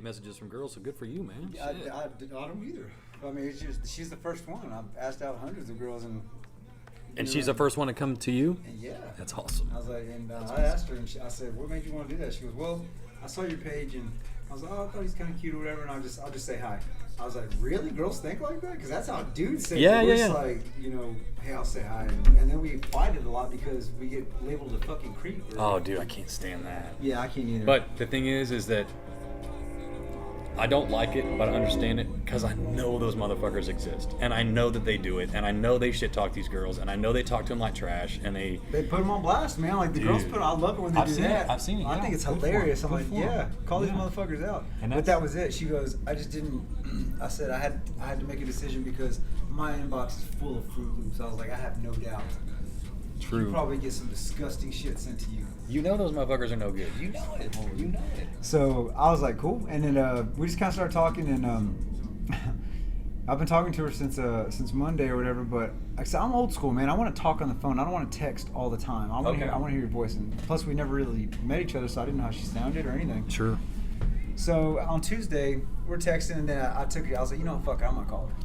Messages from girls, so good for you, man. I don't either. I mean, it's just she's the first one. I've asked out hundreds of girls, and she's the first one to come to you. And yeah, that's awesome. I was like, and I asked her, and I said, "What made you want to do that?" She goes, "Well, I saw your page, and I was like, oh, I thought he's kind of cute or whatever, and I'll just say hi." I was like, "Really? Girls think like that? Because that's how dudes say." Yeah, It's like, hey, I'll say hi, and then we fight it a lot because we get labeled a fucking creep. Oh, dude, I can't stand that. Yeah, I can't either. But the thing is that I don't like it, but I understand it because I know those motherfuckers exist, and I know that they do it, and I know they shit talk these girls, and I know they talk to them like trash, and they put them on blast, man. Like the girls put. I love it when they do that. I've seen it. I think it's hilarious. I'm like, call these motherfuckers out. But that was it. She goes, I just didn't. I said I had to make a decision because my inbox is full of Fruit Loops. I was like, I have no doubt. True. You probably get some disgusting shit sent to you. You know those motherfuckers are no good. You know it. You know it. So I was like, cool. And then we just kind of started talking, and I've been talking to her since Monday or whatever. But like I said, I'm old school, man. I want to talk on the phone. I don't want to text all the time. I want to hear your voice. And plus, we never really met each other, so I didn't know how she sounded or anything. Sure. So on Tuesday, we're texting, and then I was like, fuck it, I'm gonna call her.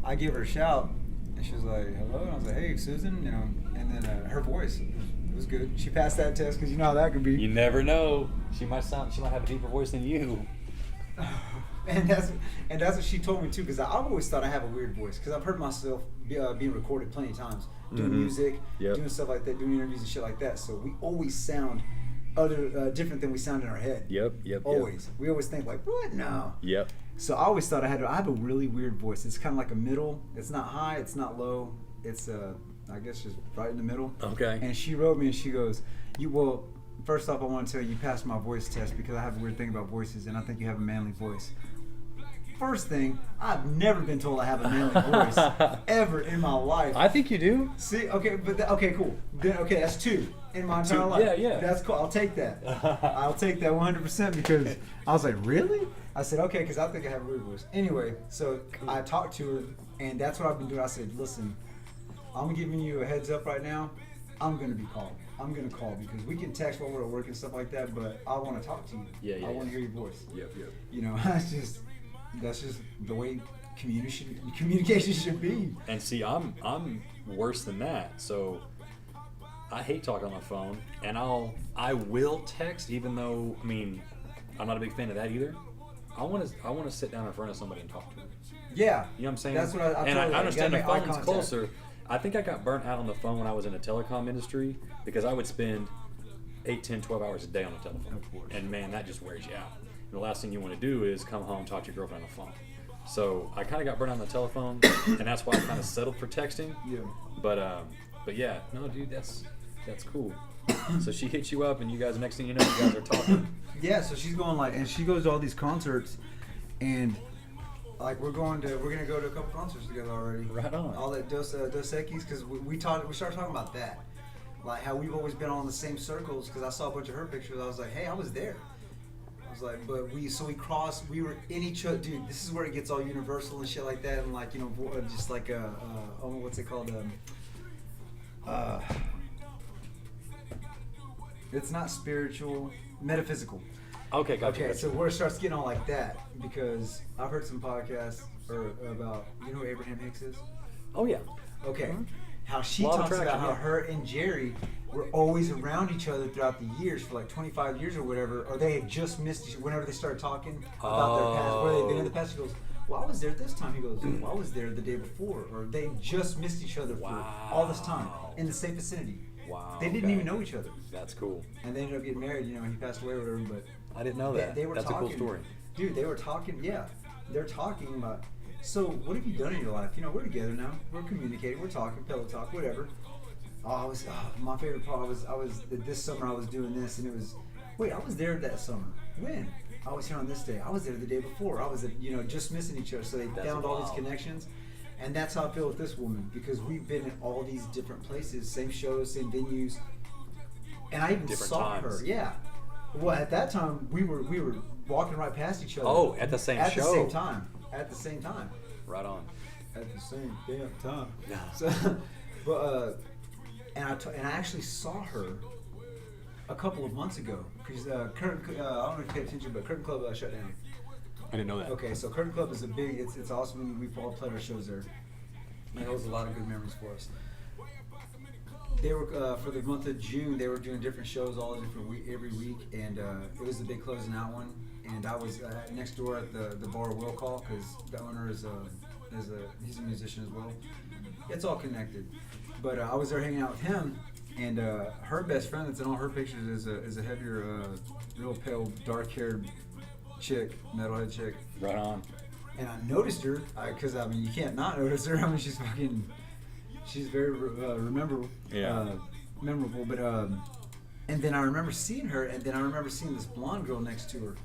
I give her a shout, and she was like, hello, and I was like, hey, Susan, and then her voice. It was good. She passed that test because you know how that could be. You never know. She might have a deeper voice than you. And that's what she told me too. Because I've always thought I have a weird voice. Because I've heard myself being recorded plenty of times, doing music, doing stuff like that, doing interviews and shit like that. So we always sound different than we sound in our head. Yep. Always. We always think like, what? No. Yep. So I always thought I have a really weird voice. It's kind of like a middle. It's not high. It's not low. It's I guess just right in the middle. Okay. And she wrote me and she goes, first off, I want to tell you passed my voice test because I have a weird thing about voices and I think you have a manly voice. First thing, I've never been told I have a manly voice ever in my life. I think you do. See, okay, okay, cool. Then, that's 2 in my entire life. Yeah. That's cool. I'll take that. I'll take that 100% because I was like, really? I said, okay, because I think I have a weird voice. Anyway, so I talked to her and that's what I've been doing. I said, listen, I'm giving you a heads up right now. I'm going to be calling. I'm going to call because we can text while we're at work and stuff like that, but I want to talk to you. Yeah. I want to hear your voice. Yep. It's just, That's just the way communication should be. And see, I'm worse than that. So I hate talking on the phone, and I will text, even though, I mean, I'm not a big fan of that either. I want to sit down in front of somebody and talk to them. Yeah. You know what I'm saying? That's what I and I understand the make eye phone's contact. closer. I think I got burnt out on the phone when I was in the telecom industry because I would spend 8, 10, 12 hours a day on the telephone. Of course. And man, that just wears you out. And the last thing you want to do is come home, talk to your girlfriend on the phone. So I kind of got burnt out on the telephone, and that's why I kind of settled for texting. Yeah. But yeah, no, dude, that's cool. So she hits you up, and you guys, next thing you know, you guys are talking. Yeah, so she's going and she goes to all these concerts, and like we're gonna go to a couple concerts together already. Right on. All that Dos Equis, because we started talking about that, like how we've always been all in the same circles. Because I saw a bunch of her pictures, I was like, hey, I was there. I was like, but we crossed, we were in each other, dude. This is where it gets all universal and shit like that, and like, you know, just like what's it called? It's not spiritual, metaphysical. Okay, gotcha. Okay, so where it starts getting all like that, because I've heard some podcasts about, you know who Abraham Hicks is? Oh yeah. Okay. How she Law of talks about attraction, how yeah. her and Jerry were always around each other throughout the years for like 25 years or whatever, or they had just missed each whenever they started talking about their past, where they've been in the past. She goes, well, I was there this time. He goes, well, I was there the day before, or they just missed each other for all this time in the same vicinity. Wow. They didn't even know each other. That's cool. And they ended up getting married, you know, he passed away or whatever, but I didn't know that. they were That's talking, a cool story. Dude, they were talking, yeah. They're talking about, so what have you done in your life? You know, we're together now. We're communicating. We're talking, pillow talk, whatever. My favorite part was, this summer I was doing this, and it was, wait, I was there that summer. When? I was here on this day. I was there the day before. I was, you know, just missing each other. So they found all these connections. And that's how I feel with this woman, because we've been in all these different places, same shows, same venues. And I even Different saw times. her. Yeah. Well, at that time, we were walking right past each other. Oh, at the same At show. the same time. At the same time. Right on. At the same damn time. Yeah. So, but and I actually saw her a couple of months ago, because Curtain, I don't know if you pay attention, but Curtain Club shut down. I didn't know that. Okay, so Curtain Club is it's awesome. We've all played our shows there. It holds a lot of good memories for us. They were for the month of June. They were doing different shows every week, and it was the big closing out one. And I was next door at the bar Will Call, because the owner he's a musician as well. It's all connected. But I was there hanging out with him, and her best friend that's in all her pictures is a heavier, real pale, dark-haired chick, metalhead chick. Right on. And I noticed her, because I mean, you can't not notice her. I mean, she's very memorable. Yeah. Memorable. But and then I remember seeing her, and then I remember seeing this blonde girl next to her.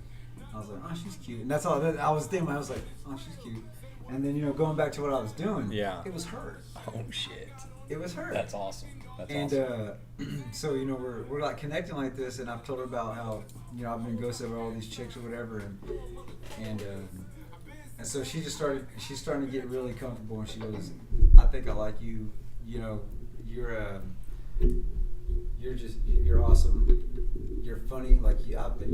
I was like, oh, she's cute. And that's all I was thinking. I was like, oh, she's cute. And then, you know, going back to what I was doing, Yeah. it was her. Oh shit. It was her. That's awesome. That's And awesome. so, you know, we're like connecting like this, and I've told her about how, you know, I've been ghosted by all these chicks or whatever, and so she's starting to get really comfortable, and she goes, I think I like you. You know, you're awesome. You're funny. Like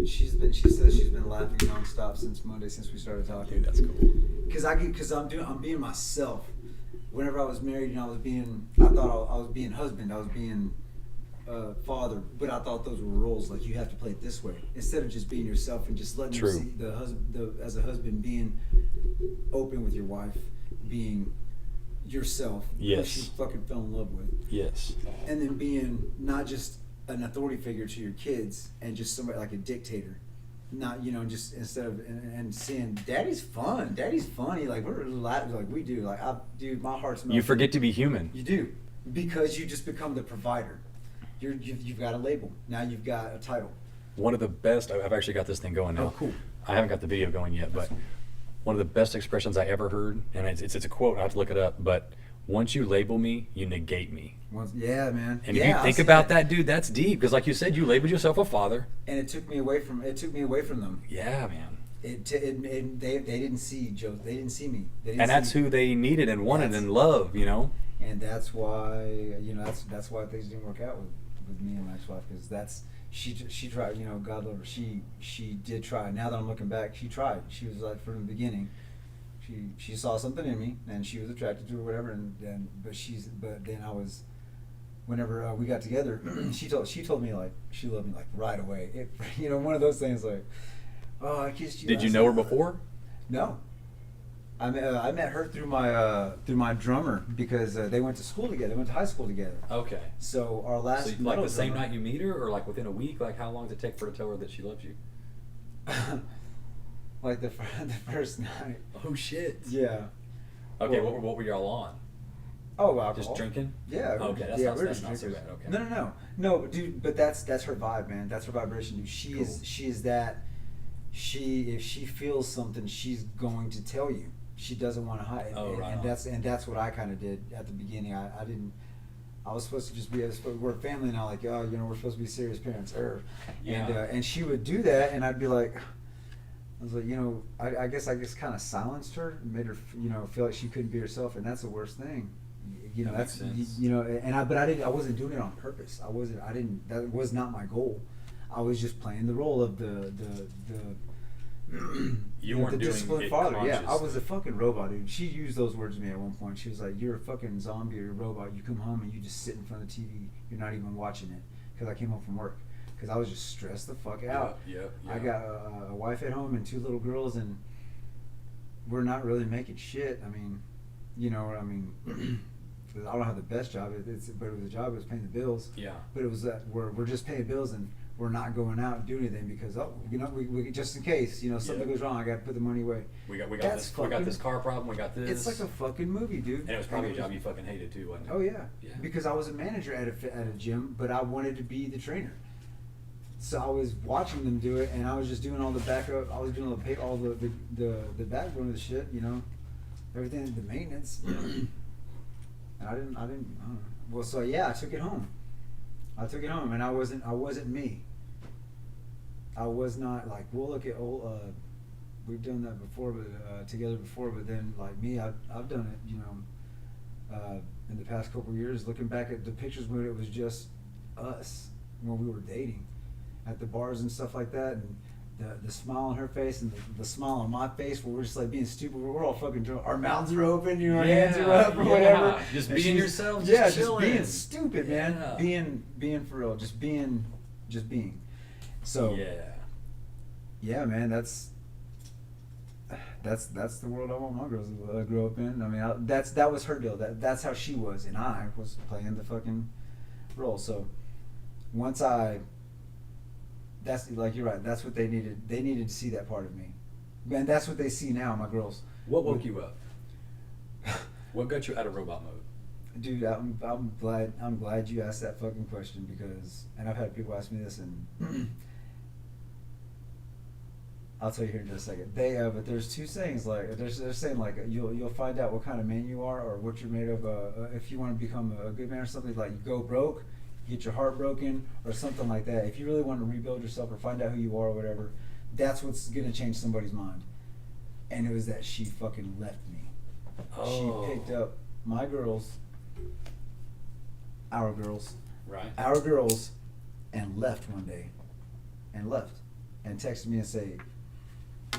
she says she's been laughing nonstop since Monday, since we started talking. Dude, that's cool. Because I'm being myself. Whenever I was married, you know, I thought I was being husband, I was being father, but I thought those were roles. Like, you have to play it this way instead of just being yourself and just letting True. you see as a husband, being open with your wife, being yourself, Yes. who she fucking fell in love with, Yes. and then being not just an authority figure to your kids and just somebody like a dictator. Not, you know, just instead of and seeing daddy's funny, like we're like we do, like dude, my heart's melting. You forget to be human. You do, because you just become the provider. You've got a label now. You've got a title. One of the best. I've actually got this thing going now. Oh, cool. I haven't got the video going yet, but one of the best expressions I ever heard, and it's a quote. I have to look it up, but once you label me, you negate me. Yeah, man. And yeah, if you think about that, dude, that's deep. Because like you said, you labeled yourself a father. And it took me away from them. Yeah, man. They didn't see Joe. They didn't see me. They didn't And that's see me. who they needed and wanted and loved, you know? And that's why, you know, that's why things didn't work out with me and my ex-wife, because she tried, you know, God love her. She did try. Now that I'm looking back, she tried. She was like from the beginning. She saw something in me and she was attracted to it or whatever. And then but then I was. Whenever we got together, she told me like she loved me like right away. You know, one of those things like, oh, I kissed you. Did you know her before? No. I met her through my drummer because they went to school together. They went to high school together. Okay. So our last So like the same night you meet her, or like within a week? Like how long does it take for her to tell her that she loves you? Like the first night. Oh shit. Yeah. Okay. Well, what were y'all on? Oh, alcohol. Just drinking? Yeah. Okay, we're that's just not so drinkers. bad. Okay. No, dude. But that's her vibe, man. That's her vibration, dude. Cool. She is that. If she feels something, she's going to tell you. She doesn't want to hide. Oh, right on. That's what I kind of did at the beginning. I didn't. I was supposed to just be. We're a family now. Like, oh, you know, we're supposed to be serious parents. Yeah. And she would do that, and I'd be like. I was like, you know, I guess I just kind of silenced her, made her, you know, feel like she couldn't be herself, and that's the worst thing. You know, Makes sense. you know, but I wasn't doing it on purpose. That was not my goal. I was just playing the role of the You weren't the doing disciplined it father. Yeah, I consciously. was a fucking robot, dude. She used those words to me at one point. She was like, "You're a fucking zombie or a robot. You come home and you just sit in front of the TV. You're not even watching it." Because I came home from work. Because I was just stressed the fuck out. Yep. I got a wife at home and 2 little girls, and we're not really making shit. I mean, you know, I mean, I don't have the best job, but it was a job. It was paying the bills. Yeah. But it was that we're just paying bills and we're not going out and doing anything because you know we just in case, you know, something goes wrong, I got to put the money away. We got That's this. We got this car problem. We got this. It's like a fucking movie, dude. And it was probably a job you fucking hated too, wasn't it? Oh yeah. Yeah. Because I was a manager at a gym, but I wanted to be the trainer. So I was watching them do it, and I was just doing all the backup. I was doing all the backbone of the shit, you know, everything, the maintenance. And I didn't know. Well, so yeah, I took it home, and I wasn't me. I was not like, we'll look at old. We've done that before, but together before. But then, like me, I've done it, you know, in the past couple of years. Looking back at the pictures when it was just us when we were dating. At the bars and stuff like that, and the smile on her face and the smile on my face, where we're just like being stupid. We're all fucking drunk. Our mouths are open, you know, our hands are up or whatever. Just And being she's- yourself, yeah, just chilling. being stupid, man. Yeah. Being for real, just being. So yeah, man, that's the world I want my girls to grow up in. I mean, that was her deal. That's how she was, and I was playing the fucking role. So once that's like you're right. That's what they needed. They needed to see that part of me, and that's what they see now. My girls. What woke you up? What got you out of robot mode? Dude, I'm glad you asked that fucking question because, and I've had people ask me this, and I'll tell you here in just a second. But there's 2 sayings like they're saying like you'll find out what kind of man you are or what you're made of. If you want to become a good man or something, like you go broke. Get your heart broken or something like that. If you really want to rebuild yourself or find out who you are or whatever, that's what's gonna change somebody's mind. And it was that she fucking left me. Oh. She picked up my girls, our girls, and left one day. And texted me and say,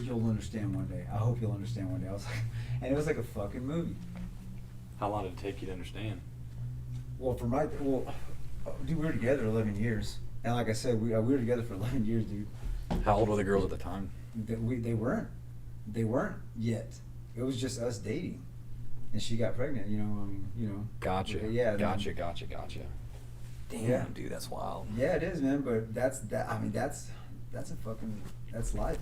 "You'll understand one day. I hope you'll understand one day." I was like, and it was like a fucking movie. How long did it take you to understand? Well, dude, we were together 11 years, and like I said, we were together for 11 years, dude. How old were the girls at the time? They weren't yet. It was just us dating, and she got pregnant. You know, I mean, you know. Gotcha. Yeah. Gotcha. Damn, Yeah. dude, that's wild. Yeah, it is, man. But that's life,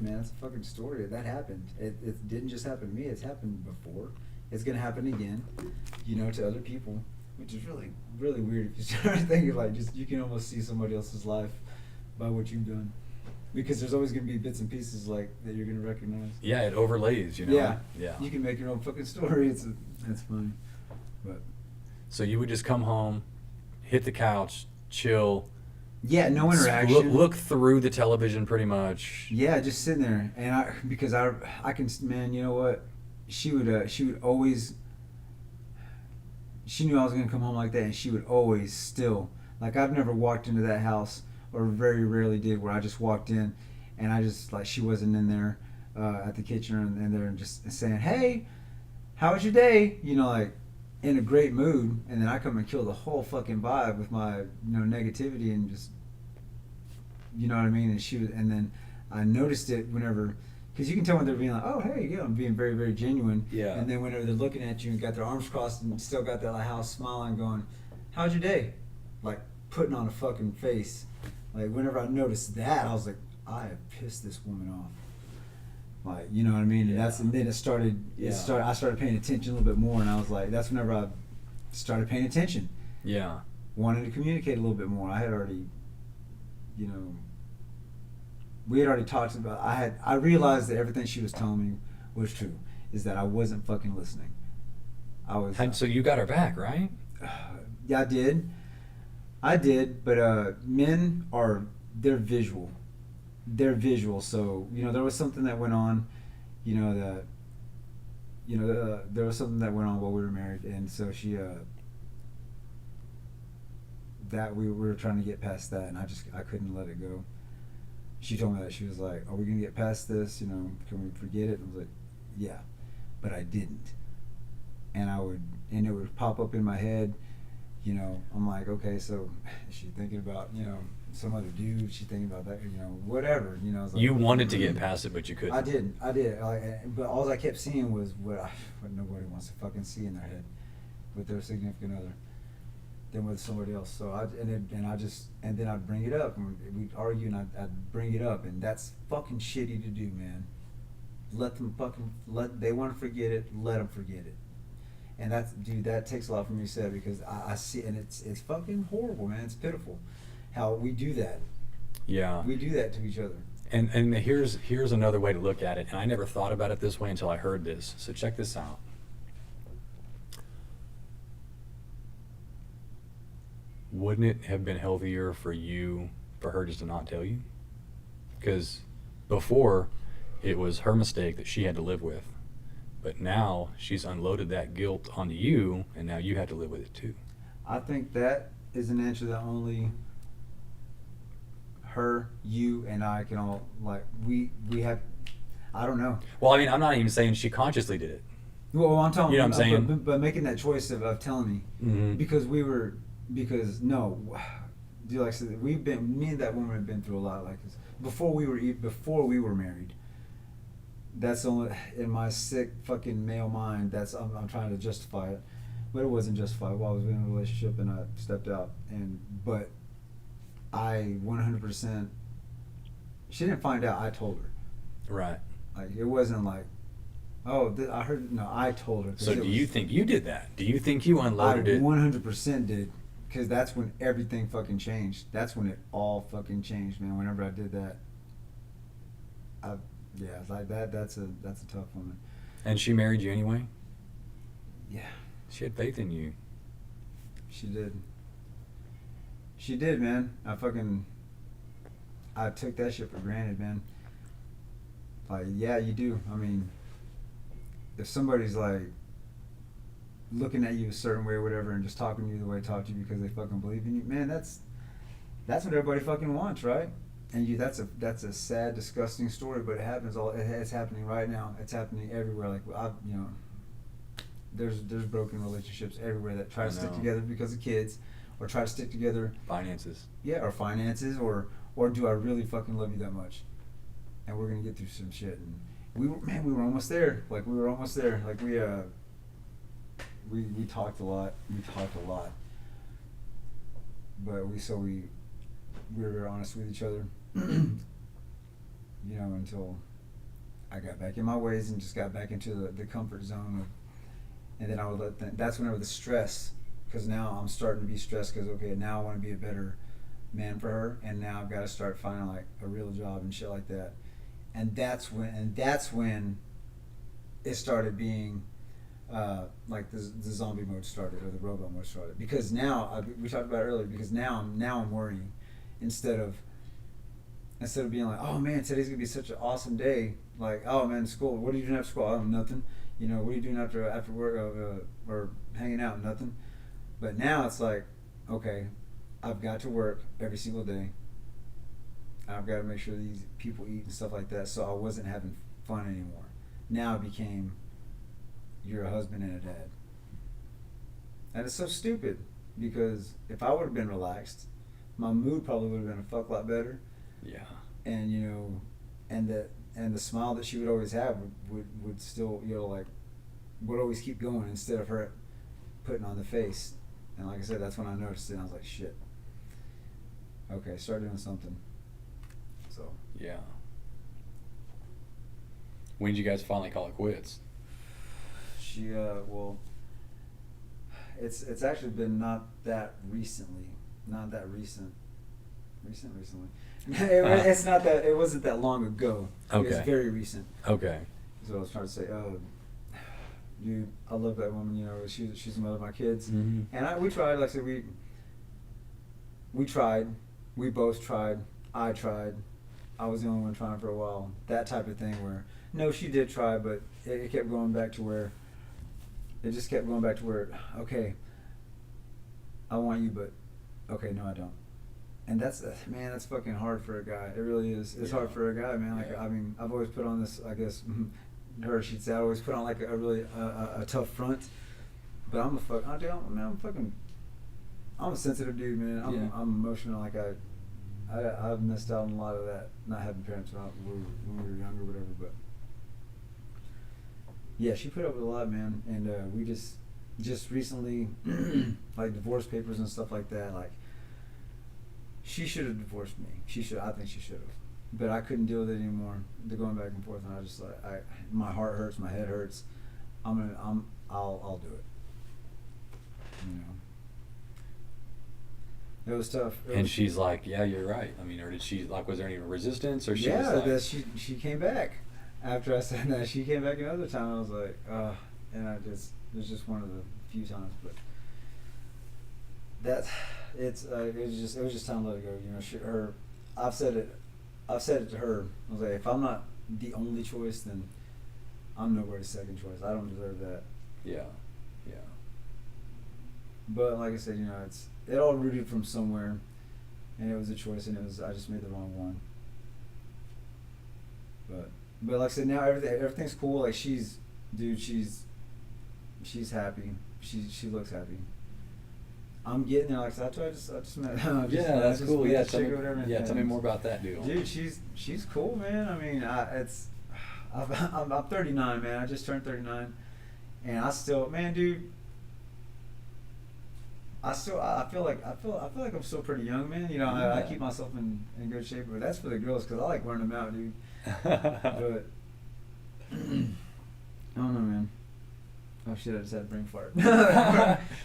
man. That's a fucking story. That happened. It didn't just happen to me. It's happened before. It's gonna happen again. You know, to other people. Which is really, really weird if you start thinking like you can almost see somebody else's life by what you've done, because there's always gonna be bits and pieces like that you're gonna recognize. Yeah, it overlays, you know. Yeah. You can make your own fucking story. It's funny, but so you would just come home, hit the couch, chill. Yeah, no interaction. Look through the television, pretty much. Yeah, just sitting there, and I can, man. You know what? She would always. She knew I was gonna come home like that, and she would always still, like, I've never walked into that house or very rarely did, where I just walked in and I just, like, she wasn't in there at the kitchen and they're just saying, hey, how was your day? You know, like, in a great mood, and then I come and kill the whole fucking vibe with my, you know, negativity and just, you know what I mean? And she was, and then I noticed it whenever, because you can tell when they're being like, oh, hey, yeah, I'm being very, very genuine. Yeah. And then whenever they're looking at you and got their arms crossed and still got that like house smiling, going, how's your day? Like, putting on a fucking face. Like, whenever I noticed that, I was like, I have pissed this woman off. Like, you know what I mean? And and then it started, I started paying attention a little bit more, and I was like, that's whenever I started paying attention. Yeah. Wanted to communicate a little bit more. I had already, you know, we had already talked about, I realized that everything she was telling me was true, is that I wasn't fucking listening. And so you got her back, right? Yeah, I did, but men they're visual. So, you know, there was something that went on, you know, there was something that went on while we were married, and so she, that we were trying to get past that, and I couldn't let it go. She told me that, she was like, are we gonna get past this, you know, can we forget it? And I was like, yeah, but I didn't. And it would pop up in my head, you know, I'm like, okay, so is she thinking about, you know, some other dude? She thinking about that, you know, whatever, you know. I was like, you wanted to get past it, but you couldn't. I did. But all I kept seeing was what nobody wants to fucking see in their head with their significant other, than with somebody else. So and then I'd bring it up, and we'd argue, and I'd bring it up, and that's fucking shitty to do, man. They want to forget it, let them forget it. And that takes a lot for me to say, because I see, and it's fucking horrible, man. It's pitiful how we do that. Yeah. We do that to each other. And here's another way to look at it, and I never thought about it this way until I heard this. So check this out. Wouldn't it have been healthier for her just to not tell you? Because before, it was her mistake that she had to live with. But now she's unloaded that guilt onto you, and now you have to live with it too. I think that is an answer that only her, you, and I can all, like, we have, I don't know. Well, I mean, I'm not even saying she consciously did it. Well, I'm talking, you know what I'm saying? But making that choice of telling me, mm-hmm. because no, dude, like I said, me and that woman have been through a lot like this. Before we were married. That's only, in my sick fucking male mind, I'm trying to justify it, but it wasn't justified. While I was in a relationship and I stepped out, but I 100%, she didn't find out, I told her. Right. Like, it wasn't like, oh, I heard, no, I told her. So do you think you did that? Do you think you unloaded it? I 100% did, because that's when everything fucking changed. That's when it all fucking changed, man. Whenever I did that, yeah, it's like that. That's a tough woman. And she married you anyway? Yeah. She had faith in you. She did. She did, man. I took that shit for granted, man. Like, yeah, you do. I mean, if somebody's like looking at you a certain way or whatever, and just talking to you the way they talk to you because they fucking believe in you, man, that's what everybody fucking wants, right? And that's a sad, disgusting story, but it happens it's happening right now. It's happening everywhere. Like, you know, there's broken relationships everywhere that try to stick together because of kids, or try to stick together finances. Yeah, or finances, or do I really fucking love you that much? And we're gonna get through some shit. And we were almost there. Like, we were almost there. Like, we talked a lot. But we were very honest with each other. You know, until I got back in my ways and just got back into the comfort zone and then I would that's whenever the stress, because now I'm starting to be stressed, because okay, now I want to be a better man for her, and now I've got to start finding like a real job and shit like that. And that's when it started being like the zombie mode started, or the robot mode started, because now we talked about it earlier, because now I'm worrying instead of being like, oh man, today's gonna be such an awesome day. Like, oh man, school. What are you doing after school? Oh, nothing. You know, what are you doing after work? Or hanging out? Nothing. But now it's like, okay, I've got to work every single day. I've got to make sure these people eat and stuff like that. So I wasn't having fun anymore. Now it became, you're a husband and a dad. And it's so stupid because if I would have been relaxed, my mood probably would have been a fuck lot better. Yeah. And you know, and the smile that she would always have would still, you know, like, would always keep going instead of her putting on the face. And like I said, that's when I noticed it and I was like, shit. Okay, start doing something. So. Yeah. When did you guys finally call it quits? She well, it's actually been not that recently, not that recently. It's not that, it wasn't that long ago. Okay. It's very recent. Okay. So I was trying to say, dude, I love that woman. You know, she's the mother of my kids, Mm-hmm. and we tried. Like I said, we tried. We both tried. I tried. I was the only one trying for a while. That type of thing where, no, she did try, but it kept going back to where, it just kept going back to where, okay, I want you, but, okay, no, I don't. And that's, man, that's fucking hard for a guy. It really is. It's hard for a guy, man. Like, I mean, I've always put on this, I guess, she'd say, I always put on like a really, a tough front. But I'm a sensitive dude, man. I'm emotional. Like I've missed out on a lot of that, not having parents when we were younger, whatever. But yeah, she put up with a lot, man. And we just recently, like divorce papers and stuff like that. Like she should have divorced me. I think she should have. But I couldn't deal with it anymore. The going back and forth, and I just like, my heart hurts, my head hurts. I'll do it. You know. It was tough. She's like, yeah, you're right. I mean, or did she, like, was there any resistance, or she was yeah, like, that she came back after I said that. She came back another time. I was like, and it was just one of the few times, but it was just time to let it go. You know, I've said it to her. I was like, if I'm not the only choice, then I'm nobody's second choice. I don't deserve that. Yeah. But like I said, you know, it all rooted from somewhere, and it was a choice, and I just made the wrong one. But like I said, now everything's cool. Like she's happy. She looks happy. I'm getting there. Like I said, I just met. That's cool. Yeah, tell me me more about that deal. Dude, she's cool, man. I mean, I'm 39, man. I just turned 39, and I still, man, dude. I feel like I'm still pretty young, man. You know, I keep myself in good shape, but that's for the girls because I like wearing them out, dude. But I don't know, man. Oh shit! I just had a brain fart.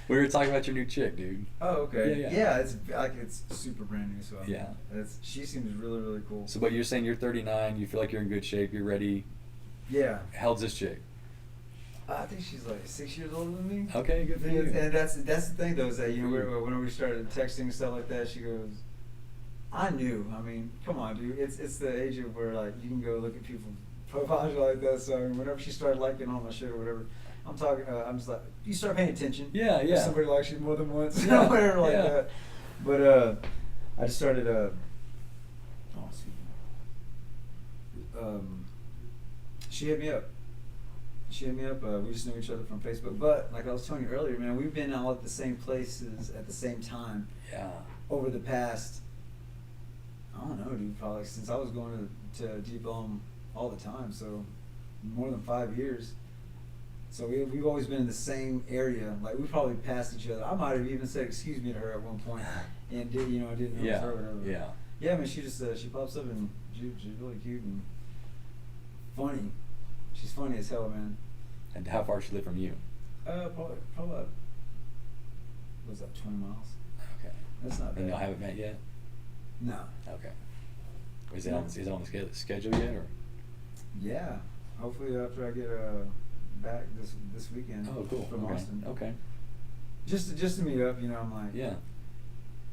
We were talking about your new chick, dude. Oh, okay. Yeah. It's super brand new, so yeah. She seems really, really cool. So, but you're saying you're 39. You feel like you're in good shape. You're ready. Yeah. How old's this chick? I think she's like 6 years older than me. Okay, good for you. And that's the thing though, is that, you know, when we started texting and stuff like that, she goes, I knew. I mean, come on, dude. It's the age of where like you can go look at people's profiles like that. So I mean, whenever she started liking all my shit or whatever, I'm just like, you start paying attention. Yeah. If somebody likes you more than once, Yeah, whatever like that. But I just started. She hit me up. We just knew each other from Facebook. But like I was telling you earlier, man, we've been all at the same places at the same time. Yeah. Over the past, I don't know, dude, probably since I was going to Deep Elm all the time, so more than 5 years. So we've always been in the same area. Like we probably passed each other. I might have even said excuse me to her at one point, and didn't know it was her or whatever. Yeah. Yeah, I mean, she just she pops up and she's really cute and funny. She's funny as hell, man. And how far she live from you? Probably. What's that? 20 miles. Okay. That's not bad. And y'all haven't met yet? No. Okay. Is it on the schedule yet, or? Yeah. Hopefully after I get back this weekend. Oh, cool. From Austin. Okay. Just to meet up, you know. I'm like. Yeah.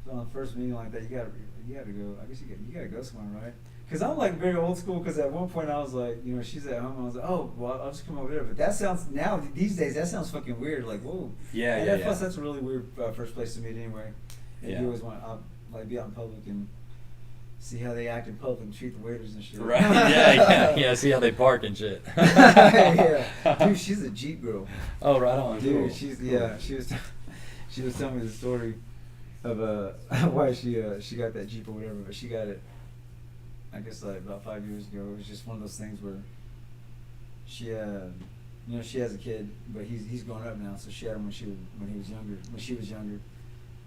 So on the first meeting like that, you gotta go. I guess you gotta go somewhere, right? Because I'm like very old school. Because at one point I was like, you know, she's at home. I was like, oh, well, I'll just come over there. But that sounds these days that sounds fucking weird. Like, whoa. Yeah. Plus, that's a really weird first place to meet anyway. If Yeah. you always want to be out in public and see how they act in public and treat the waiters and shit. Right? Yeah. See how they park and shit. Yeah, dude, she's a Jeep girl. Oh, right on. Dude, cool. she was telling me the story of why she got that Jeep or whatever, but she got it, I guess, like about 5 years ago. It was just one of those things where she she has a kid, but he's grown up now, so she had him when she was younger.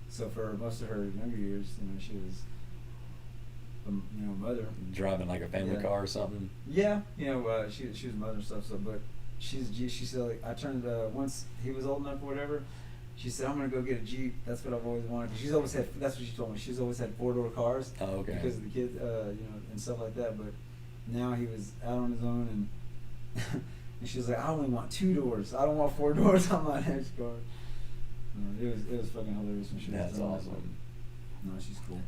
So for most of her younger years, she was mother. Driving like a family car or something. Yeah, she was mother and stuff. So, but she said, like, I turned once he was old enough or whatever. She said, I'm gonna go get a Jeep. That's what I've always wanted. She's always had. That's what she told me. She's always had 4-door cars. Oh, okay. Because of the kids, and stuff like that. But now he was out on his own, and and she was like, I only want 2 doors. I don't want 4 doors on my next car. It was fucking hilarious when she was That's telling awesome. that. No, she's cool.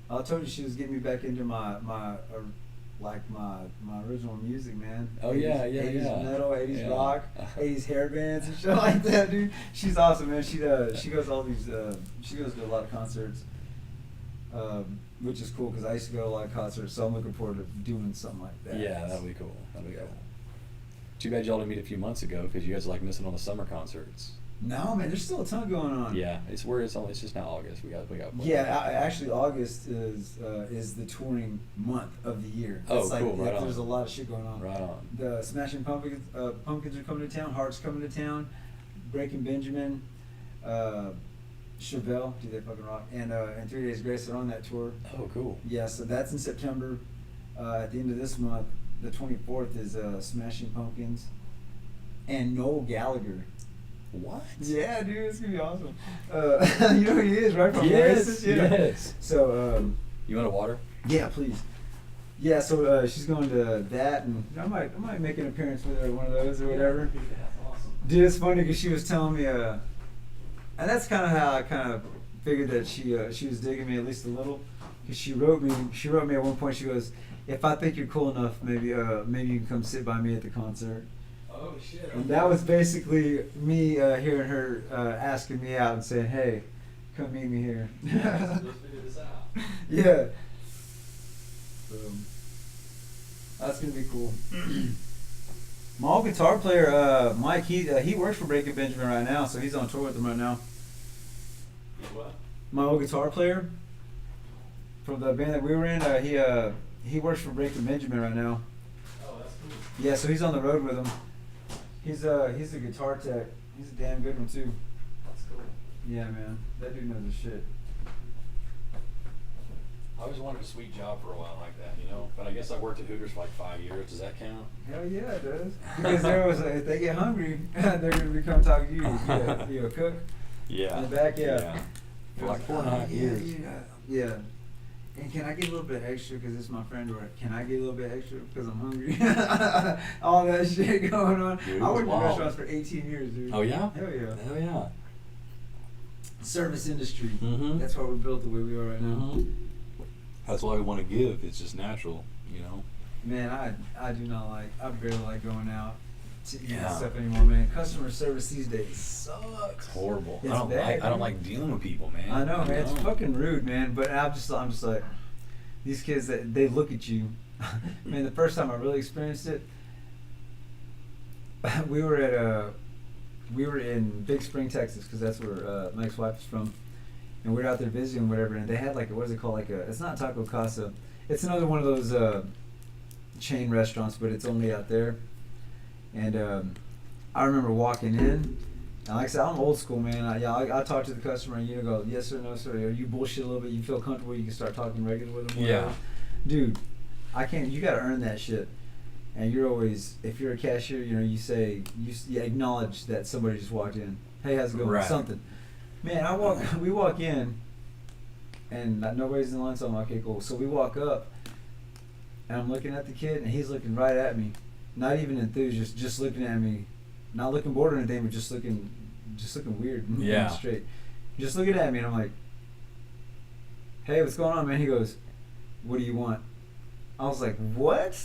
I told you she was getting me back into my original music, man. Oh 80s metal, 80s rock, Uh-huh. 80s hair bands and shit like that, dude. She's awesome, man. She goes to all these. She goes to a lot of concerts, which is cool because I used to go to a lot of concerts. So I'm looking forward to doing something like that. Yeah, that'd be cool. Too bad y'all didn't meet a few months ago because you guys are like missing all the summer concerts. No, man, there's still a ton going on. Yeah, it's just now August. We got. Yeah, actually, August is the touring month of the year. Oh, it's like, cool! Right on. There's a lot of shit going on. Right on. The Smashing Pumpkins are coming to town. Heart's coming to town. Breaking Benjamin, Chevelle, do they fucking rock? And 3 Days Grace are on that tour. Oh, cool. Yeah, so that's in September. At the end of this month, the 24th is Smashing Pumpkins and Noel Gallagher. What? Yeah, dude, it's gonna be awesome. You know who he is, right? From Yes. Oasis? Yeah. Yes. So, You want a water? yeah, please. Yeah, so she's going to that, and I might make an appearance with her at one of those or whatever. That's awesome. Dude, it's funny because she was telling me, and that's kind of how I kind of figured that she was digging me at least a little. Because she wrote me at one point. She goes, "If I think you're cool enough, maybe you can come sit by me at the concert." Oh shit. And that was basically me hearing her asking me out and saying, "Hey, come meet me here." Let's figure this out. Yeah. That's gonna be cool. My old guitar player, Mike, he works for Breaking Benjamin right now, so he's on tour with them right now. What? My old guitar player from the band that we were in, he works for Breaking Benjamin right now. Oh, that's cool. Yeah, so he's on the road with them. He's a guitar tech. He's a damn good one too. That's cool. Yeah, man, that dude knows his shit. I always wanted a sweet job for a while like that, But I guess I worked at Hooters for like 5 years. Does that count? Hell yeah, it does. Because if they get hungry, they're gonna become talking to you. You a cook? Yeah. In the back, yeah. For like 4.5 years. Yeah. And can I get a little bit extra because it's my friend? Or can I get a little bit extra because I'm hungry? All that shit going on. Dude, I worked in wow. restaurants for 18 years, dude. Oh yeah? Hell yeah. Hell yeah. Service industry. Mm-hmm. That's why we're built the way we are right now. Mm-hmm. That's why we want to give. It's just natural, Man, I do not I barely like going out to eat Yeah. stuff anymore, man. Customer service these days sucks. It's horrible. It's I don't bad, like dealing with people, man. I know, man. It's fucking rude, man. But I'm just like, these kids that they look at you. Man, the first time I really experienced it, we were in Big Spring, Texas, because that's where my ex-wife is from, and we were out there visiting, whatever. And they had what is it called? It's not Taco Casa. It's another one of those chain restaurants, but it's only out there. And I remember walking in, and like I said, I'm old school, man. I talk to the customer, and go, yes sir, no sir. Or you bullshit a little bit, you feel comfortable, you can start talking regular with them. Yeah. Dude, I can't. You gotta earn that shit. And you're always, if you're a cashier, you say, you acknowledge that somebody just walked in. Hey, how's it going? Right. Something. Man, we walk in, and nobody's in line, so I'm like, okay, cool. So we walk up, and I'm looking at the kid, and he's looking right at me. Not even enthused, just looking at me. Not looking bored or anything, but just looking weird. Yeah. Straight. Just looking at me, and I'm like, hey, what's going on, man? He goes, what do you want? I was like, what?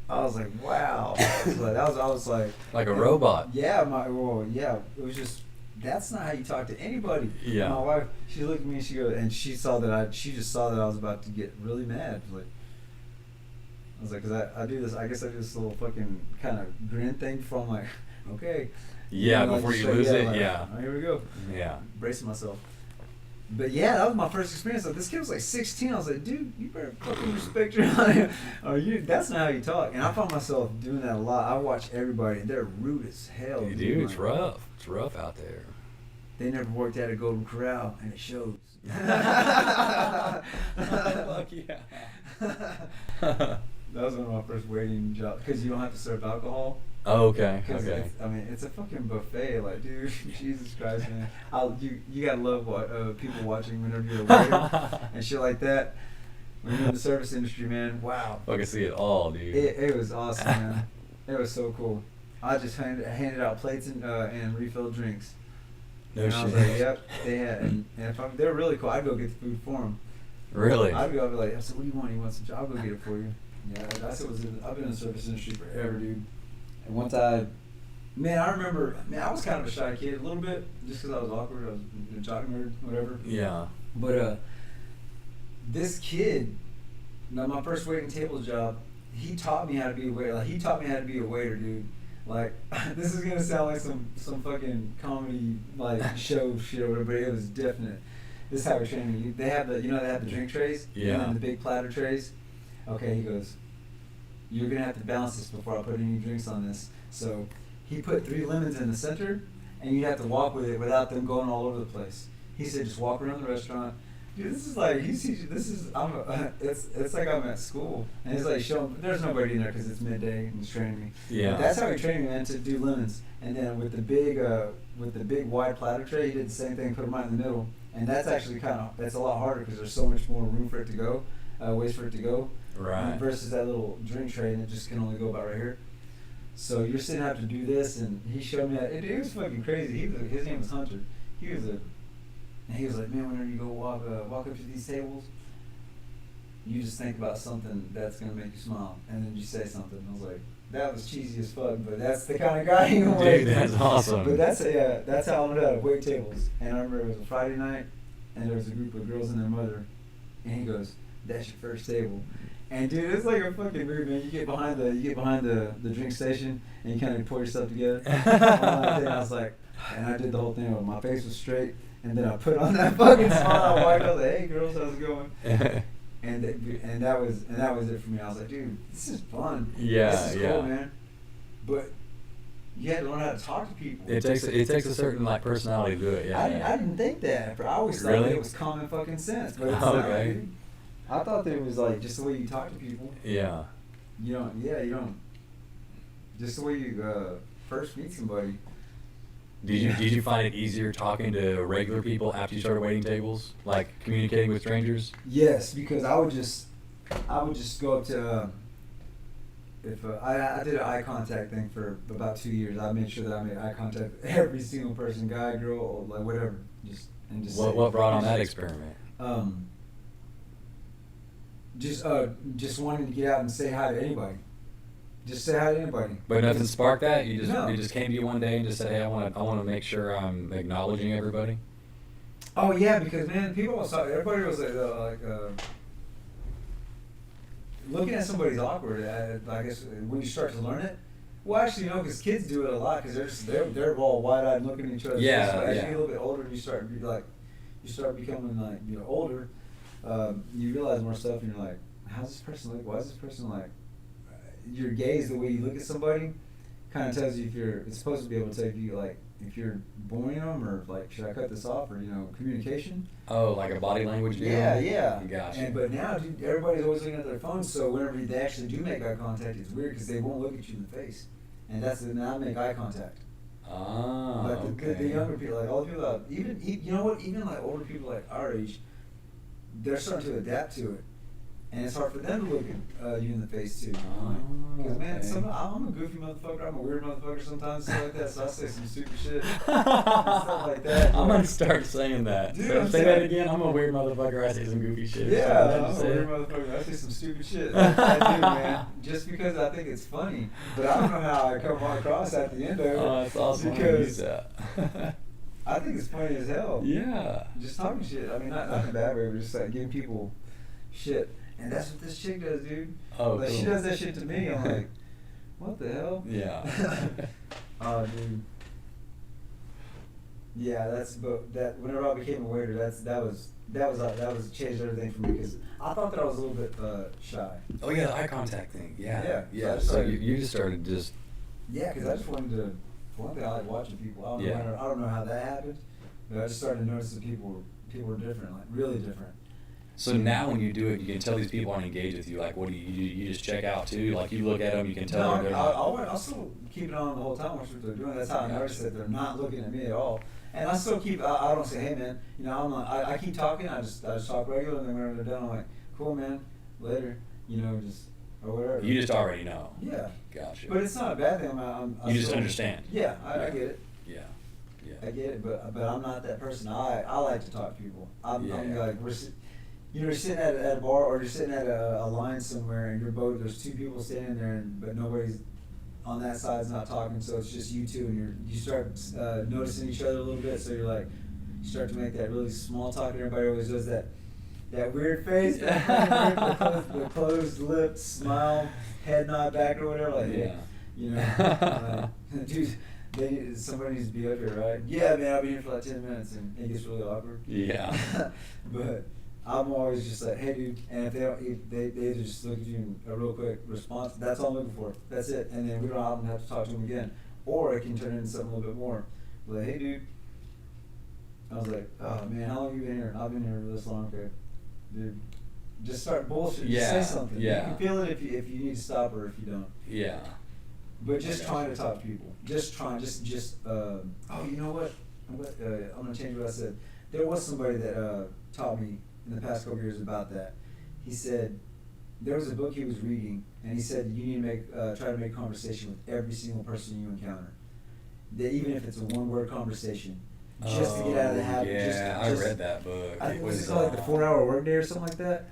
I was like, wow. I was like, like a robot. Yeah, it was just that's not how you talk to anybody. Yeah. And my wife, she looked at me and she goes, and she saw that she just saw that I was about to get really mad. Like, I was like, cause I do this, I guess I do this little fucking kind of grin thing before I'm like, okay. Yeah, like, before you straight, lose it, like, yeah. oh, here we go. Yeah. Bracing myself. But yeah, that was my first experience. Like, this kid was like 16. I was like, dude, you better fucking respect your that's not how you talk. And I found myself doing that a lot. I watch everybody, and they're rude as hell. Dude, it's rough. It's rough out there. They never worked at a Golden Corral, and it shows. Fuck yeah. That was one of my first waiting jobs, because you don't have to serve alcohol. Oh, okay. Okay. It's a fucking buffet. Like, dude, Jesus Christ, man. You gotta love people watching whenever you're a waiter and shit like that. When you're in the service industry, man, wow. Fucking see it all, dude. It was awesome, man. It was so cool. I just handed out plates and refilled drinks. No and shit. I was like, yep, they had. And if they were really cool, I'd go get the food for them. Really? I'd be like, I said, what do you want? You want some? I'll go get it for you. Yeah, I've been in the service industry forever, dude. And once I remember, I was kind of a shy kid a little bit, just because I was awkward. I was a jock nerd, whatever. Yeah. But this kid, my first waiting table job, he taught me how to be a waiter. Like, he taught me how to be a waiter, dude. Like, this is gonna sound like some fucking comedy like show shit or whatever, but it was definite. This is how we train me. They have they have the drink trays, yeah, and the big platter trays. Okay, he goes, you're gonna have to balance this before I put any drinks on this. So he put 3 lemons in the center, and you have to walk with it without them going all over the place. He said, just walk around the restaurant. Dude, this is like it's like I'm at school, and it's like showing. There's nobody in there because it's midday and he's training me. Yeah, but that's how he trained me, man, to do lemons. And then with the big wide platter tray, he did the same thing, put them right in the middle. And that's actually that's a lot harder because there's so much more room for it to go, ways for it to go. Right. Versus that little drink tray, and it just can only go about right here. So you're sitting having to do this, and he showed me that. It was fucking crazy. His name was Hunter. He was like, man, whenever you go walk up to these tables, you just think about something that's gonna make you smile, and then you say something. I was like, that was cheesy as fuck, but that's the kind of guy he was. Dude, that's awesome. But that's how I learned how to wait tables. And I remember it was a Friday night, and there was a group of girls and their mother, and he goes, "That's your first table." And dude, it's like a fucking movie, man. You get behind the drink station, and you kind of pour yourself together. And I was like, and I did the whole thing. My face was straight, and then I put on that fucking smile. I walked. I was like, "Hey, girls, how's it going?" and that was it for me. I was like, dude, this is fun. Yeah, this is cool, man. But you had to learn how to talk to people. It takes a certain like personality to do it. Yeah. I didn't think that. I always thought that it was common fucking sense, but it's not, dude. I thought that it was like just the way you talk to people. Yeah. You don't. Just the way you first meet somebody. Did you find it easier talking to regular people after you started waiting tables, like communicating with strangers? Yes, because I would just go up to. If I did an eye contact thing for about 2 years, I made sure that I made eye contact with every single person, guy, girl, or like whatever, just. What brought on that experiment? Just wanting to get out and say hi to anybody. Just say hi to anybody. But nothing sparked that. You just came to you one day and just said, "Hey, I want to make sure I'm acknowledging everybody." Oh yeah, because man, everybody was looking at somebody's awkward. I guess when you start to learn it. Well, actually, because kids do it a lot because they're all wide-eyed and looking at each other. Yeah, so as you get a little bit older, you start becoming older. You realize more stuff, and you're like, how's this person look? Why is this person like? Your gaze, the way you look at somebody, kind of tells you it's supposed to be able to tell you like if you're boring them or like should I cut this off or communication. Oh, like a body language deal? Yeah. Gotcha. But now, dude, everybody's always looking at their phones, so whenever they actually do make eye contact, it's weird because they won't look at you in the face, and now I make eye contact. Ah, like okay. The younger people, like all the people, even like older people like our age, they're starting to adapt to it. And it's hard for them to look at you in the face too. Because man, I'm a goofy motherfucker. I'm a weird motherfucker sometimes, stuff like that. So I say some stupid shit and stuff like that. I'm gonna start saying that. Dude, say that again. I'm a weird motherfucker. I say some goofy shit. Yeah, I'm a weird motherfucker. I say some stupid shit. I do, man. Just because I think it's funny, but I don't know how I come across at the end of it. Oh, that's awesome. Because I think it's funny as hell. Yeah. Just talking shit. I mean, not in a bad way, but just like giving people shit. And that's what this chick does, dude. Oh, like cool. she does that shit to me. I'm like, what the hell? Yeah. Oh, dude. Yeah, that whenever I became a waiter, that was changed everything for me because I thought that I was a little bit shy. Oh yeah, the eye contact thing. Yeah. Yeah. Yeah. So So you just started just. Yeah, because I just wanted to. For one thing, I like watching people. I don't know how that happened, but I just started noticing people were different, like really different. So now when you do it, you can tell these people aren't engaged with you. Like, what do you just check out too? Like, you look at them, you can tell No, they're not. I'll still keep it on the whole time, watch what they're doing. That's how I notice that they're not looking at me at all. And I still keep. I don't say, hey man, you know, I'm like, I keep talking. I just talk regular, and then when they're done, I'm like, cool man, later, you know, just or whatever. You just already know. Yeah. Gotcha. But it's not a bad thing. You just understand. Yeah, I get it. Yeah. Yeah. I get it, but I'm not that person. I like to talk to people. I'm like you're sitting at a bar or you're sitting at a line somewhere and there's two people standing there but nobody's on that side's not talking, so it's just you two and you start noticing each other a little bit, so you're like you start to make that really small talk and everybody always does that weird face, the closed lips, smile, head nod back or whatever, like Yeah. you know, dude, somebody needs to be up here, right? Yeah, man, I'll be here for like 10 minutes, and it gets really awkward. Yeah. But I'm always just like, hey, dude, and if they either just look at you in a real quick response, that's all I'm looking for. That's it, and then we don't often have to talk to them again, or it can turn into something a little bit more. Like, hey, dude. I was like, oh man, how long have you been here? I've been here this long, okay, dude. Just start bullshit. Yeah. Just say something. Yeah. You can feel it if you need to stop or if you don't. Yeah. But just trying to talk to people. Just trying. Oh, you know what? I'm gonna change what I said. There was somebody that taught me in the past couple years about that. He said there was a book he was reading, and he said you need to try to make conversation with every single person you encounter. That even if it's a one-word conversation, just to get out of the habit. Yeah, I read that book. I think it was called like the 4-Hour Workday or something like that.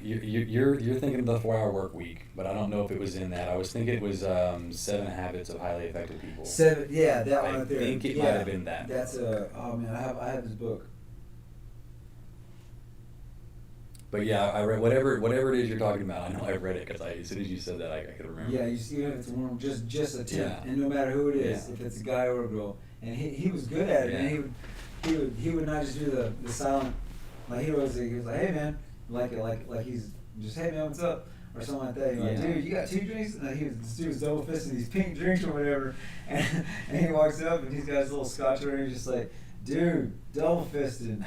You're thinking of the 4-Hour Work Week, but I don't know if it was in that. I was thinking it was 7 Habits of Highly Effective People. 7, yeah, that one right there. I think it might have been that. That's oh man, I have this book. But yeah, I read whatever it is you're talking about. I know I read it because as soon as you said that, I could remember. Yeah, you see, if it's one, just attempt, Yeah. and no matter who it is, Yeah. if it's a guy or a girl, and he was good at it, Yeah. and he would not just do the silent, like he was like, hey man, like he's just, hey man, what's up, or something like that. He's like, Yeah. dude, you got 2 drinks? And this dude was double fisting these pink drinks or whatever, and he walks up and he's got his little scotch over, and he's just like, dude, double fisted.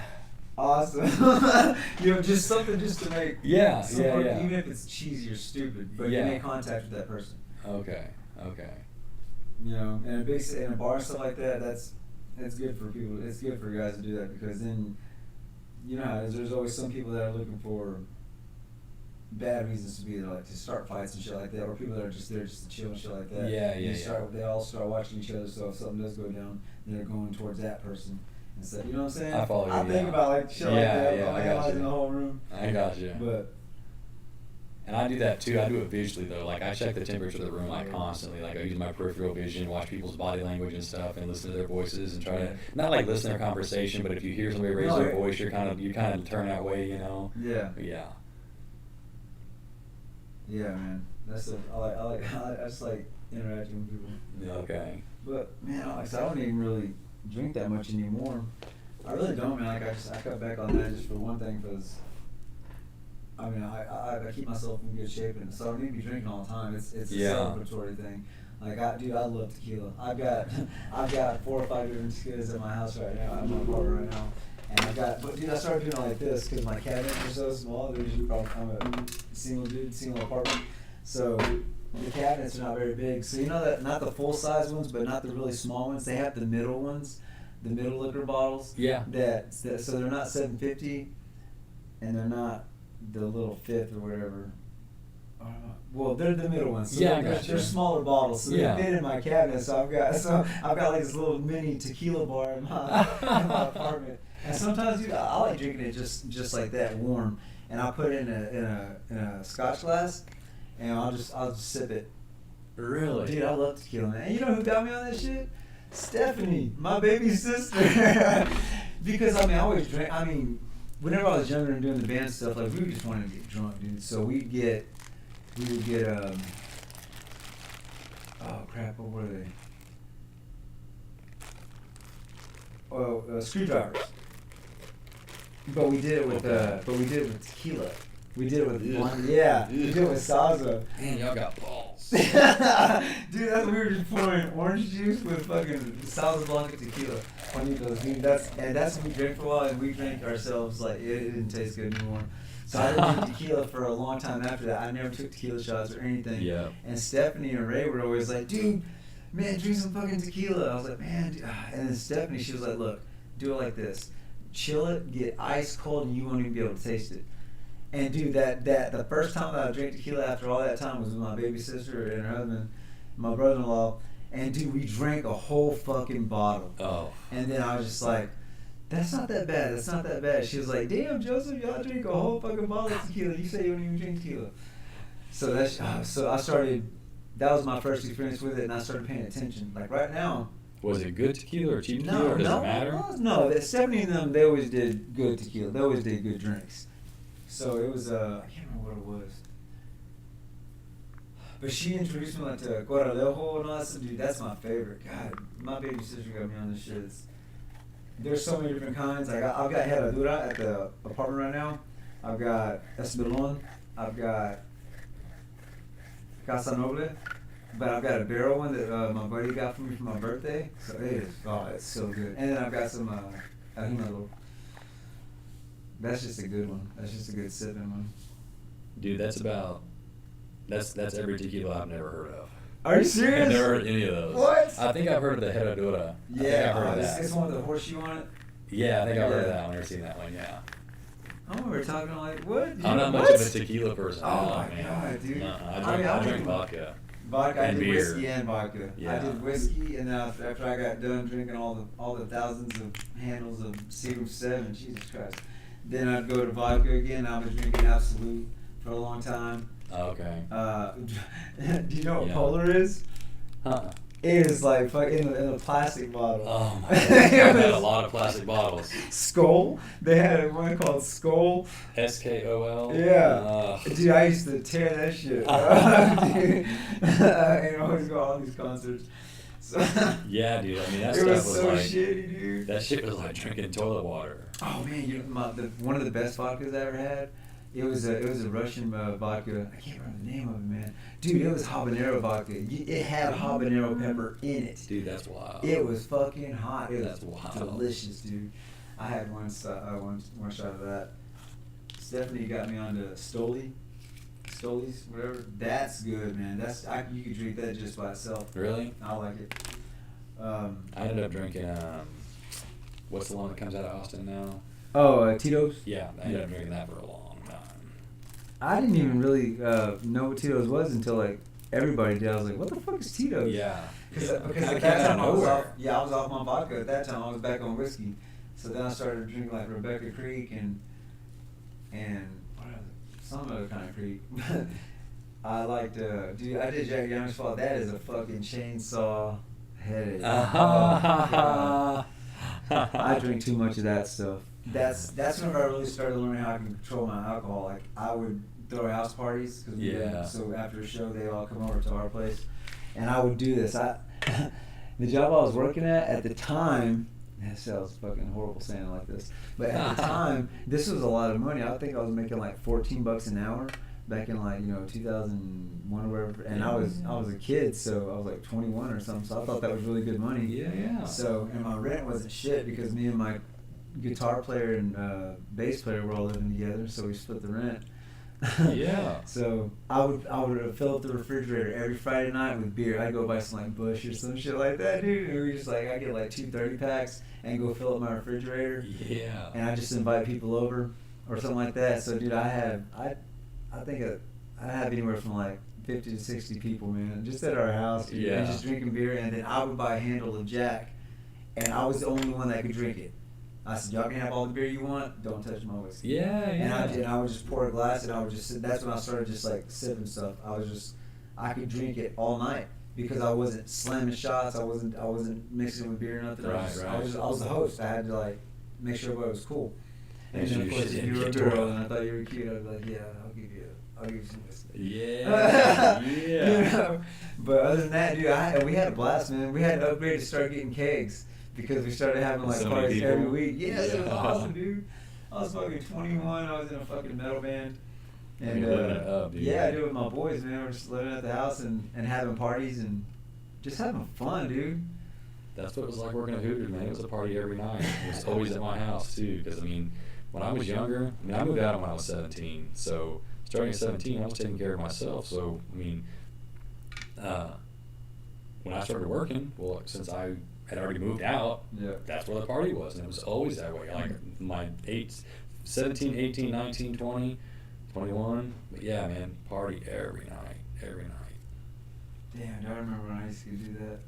Awesome. You know, just something just to make Yeah, someone, yeah. even if it's cheesy or stupid, but Yeah. you make contact with that person. Okay. You know, and in a bar and stuff like that, it's good for people. It's good for guys to do that because then, you know, how it is, there's always some people that are looking for bad reasons to be there, like to start fights and shit like that, or people that are just there just to chill and shit like that. They all start watching each other, so if something does go down, they're going towards that person. So, you know what I'm saying? I follow you. I think about like shit like that. Yeah, I got you. In the whole room. I got you. But and I do that too. I do it visually though. Like I check the temperature of the room like constantly. Like I use my peripheral vision, watch people's body language and stuff, and listen to their voices and try to not like listen to their conversation, but if you hear somebody raise their voice, you kind of turn that way, you know. Yeah. But yeah. Yeah, man. I just like interacting with people. Yeah, okay. But man, I don't even really drink that much anymore. I really don't, man. Like I cut back on that just for one thing, because I mean I keep myself in good shape, and so I don't need to be drinking all the time. It's a celebratory thing. Like I love tequila. I've got 4 or 5 different tequilas at my house right now. I'm in my apartment right now, and but dude, I started doing it like this because my cabinets are so small. I'm a single apartment, so the cabinets are not very big. So you know that not the full size ones, but not the really small ones. They have the middle ones, the middle liquor bottles. Yeah. So they're not 750, and they're not the little fifth or whatever. Well, they're the middle ones. So they're smaller bottles, so they fit in my cabinet. So I've got like this little mini tequila bar in my apartment. And sometimes, dude, I like drinking it just like that, warm, and I'll put it in a Scotch glass, and I'll just sip it. Really? Dude, I love tequila, man. And you know who got me on this shit? Stephanie, my baby sister. Because I always drank. Whenever I was younger and doing the band stuff, like we just wanted to get drunk, dude. So we would get oh crap, what were they? Oh, screwdrivers. But we did it with tequila. We did it with one, yeah. We did it with salsa. Man, y'all got balls. Dude, that's we were just pouring orange juice with fucking salsa blanca tequila. Juanitos, dude. That's what we drank for a while, and we drank ourselves like it didn't taste good anymore. So I didn't drink tequila for a long time after that. I never took tequila shots or anything. Yeah. And Stephanie and Ray were always like, dude, man, drink some fucking tequila. I was like, man, dude. And then Stephanie, she was like, look, do it like this. Chill it, get ice cold, and you won't even be able to taste it. And dude, that the first time that I drank tequila after all that time was with my baby sister and her husband, my brother-in-law. And dude, we drank a whole fucking bottle. Oh. And then I was just like, that's not that bad. That's not that bad. She was like, damn, Joseph, y'all drink a whole fucking bottle of tequila. You say you don't even drink tequila. So I started. That was my first experience with it, and I started paying attention. Like right now. Was it good tequila or cheap tequila? Or does it matter? No. The 70 of them, they always did good tequila. They always did good drinks. So it was, I can't remember what it was. But she introduced me like to Corral and all that stuff. Dude, that's my favorite. God, my baby sister got me on this shit. There's so many different kinds. Like I've got Herradura at the apartment right now. I've got Espelon. I've got Casa Noble. But I've got a barrel one that my buddy got for me for my birthday. So it's so good. And then I've got some Ajimalo. That's just a good one. That's just a good sipping one. Dude, that's every tequila I've never heard of. Are you serious? I've never heard any of those. What? I think I've heard of the Herradura. Yeah, I've heard of that. It's one with the horseshoe on it. Yeah, I think I've heard of that one. I've never seen that one, yeah. Oh, we were talking like, what? I'm not much of a tequila person. Oh, my man. God, dude. I drink vodka. Vodka, and I did beer. whiskey and vodka. Yeah. I did whiskey, and then after I got done drinking all the thousands of handles of Seagram 7, Jesus Christ. Then I'd go to vodka again. I was drinking Absolute for a long time. Okay. Do you know what Yeah. Polar is? Huh. It is like in a plastic bottle. Oh my God. I've had a lot of plastic bottles. Skull. They had one called Skull. SKOL. Yeah. Dude, I used to tear that shit. Dude. And always go to all these concerts. So, Yeah, dude. I mean, that it stuff was was so like shitty, dude. that shit was like drinking toilet water. Oh man, one of the best vodkas I ever had. It was a Russian vodka. I can't remember the name of it, man. Dude, it was habanero vodka. It had habanero pepper in it. Dude, that's wild. It was fucking hot. It That's was wild. delicious, dude. I had one shot of that. Stephanie got me onto Stoli's, whatever. That's good, man. You could drink that just by itself. Really? I like it. I ended up drinking. What's the one that comes out of Austin now? Oh, Tito's? Yeah, I ended up drinking that for a long time. I didn't even really know what Tito's was until like everybody did. I was like, what the fuck is Tito's? Yeah. Because Kinda at that came out time of I was off. nowhere. Yeah, I was off my vodka at that time. I was back on whiskey. So then I started drinking like Rebecca Creek and what some other kind of Creek. I liked dude. I did Jack Daniel's Fall. That is a fucking chainsaw headache. Oh, I drink too much of that stuff. That's whenever I really started learning how I can control my alcohol. Like I would throw house parties because so after a show they all come over to our place, and I would do this. The job I was working at the time. That sounds fucking horrible saying it like this, but at the time this was a lot of money. I think I was making like $14 an hour back in like 2001 or whatever, and I was a kid, so I was like 21 or something. So I thought that was really good money. Yeah. So and my rent wasn't shit because me and my guitar player and bass player were all living together, so we split the rent. Yeah. So I would fill up the refrigerator every Friday night with beer. I'd go buy some like Bush or some shit like that, dude. And we just like I get like 2 30-packs and go fill up my refrigerator. Yeah. And I just invite people over or something like that. So dude, I think I have anywhere from like 50 to 60 people, man, just at our house, dude, Yeah. and just drinking beer. And then I would buy a handle of Jack, and I was the only one that could drink it. I said, y'all can have all the beer you want, don't touch my whiskey. Yeah. And I would just pour a glass, and I would just sit. That's when I started just like sipping stuff. I could drink it all night because I wasn't slamming shots. I wasn't mixing with beer or nothing. I was the host. I had to like make sure everybody was cool. And then of course, if you were a girl and I thought you were cute, I'd be like, yeah, I'll give you some whiskey. Yeah, yeah. You know? But other than that, dude, we had a blast, man. We had to upgrade to start getting kegs because we started having like So parties many every people. week. Yeah, it was awesome, dude. I was fucking 21. I was in a fucking metal band. And living it up, dude. yeah, I do it with my boys, man. We're just living at the house and having parties and just having fun, dude. That's what it was like working at Hooters, man. It was a party every night. It was always at my house, too. Because, I mean, when I was younger, I moved out when I was 17. So, starting at 17, I was taking care of myself. So, I mean, when I started working, well, since I had already moved out, that's where the party was. And it was always that way. Like, my 17, 18, 19, 20, 21. But, yeah, man, party every night. Every night. Damn, I remember when I used to do that.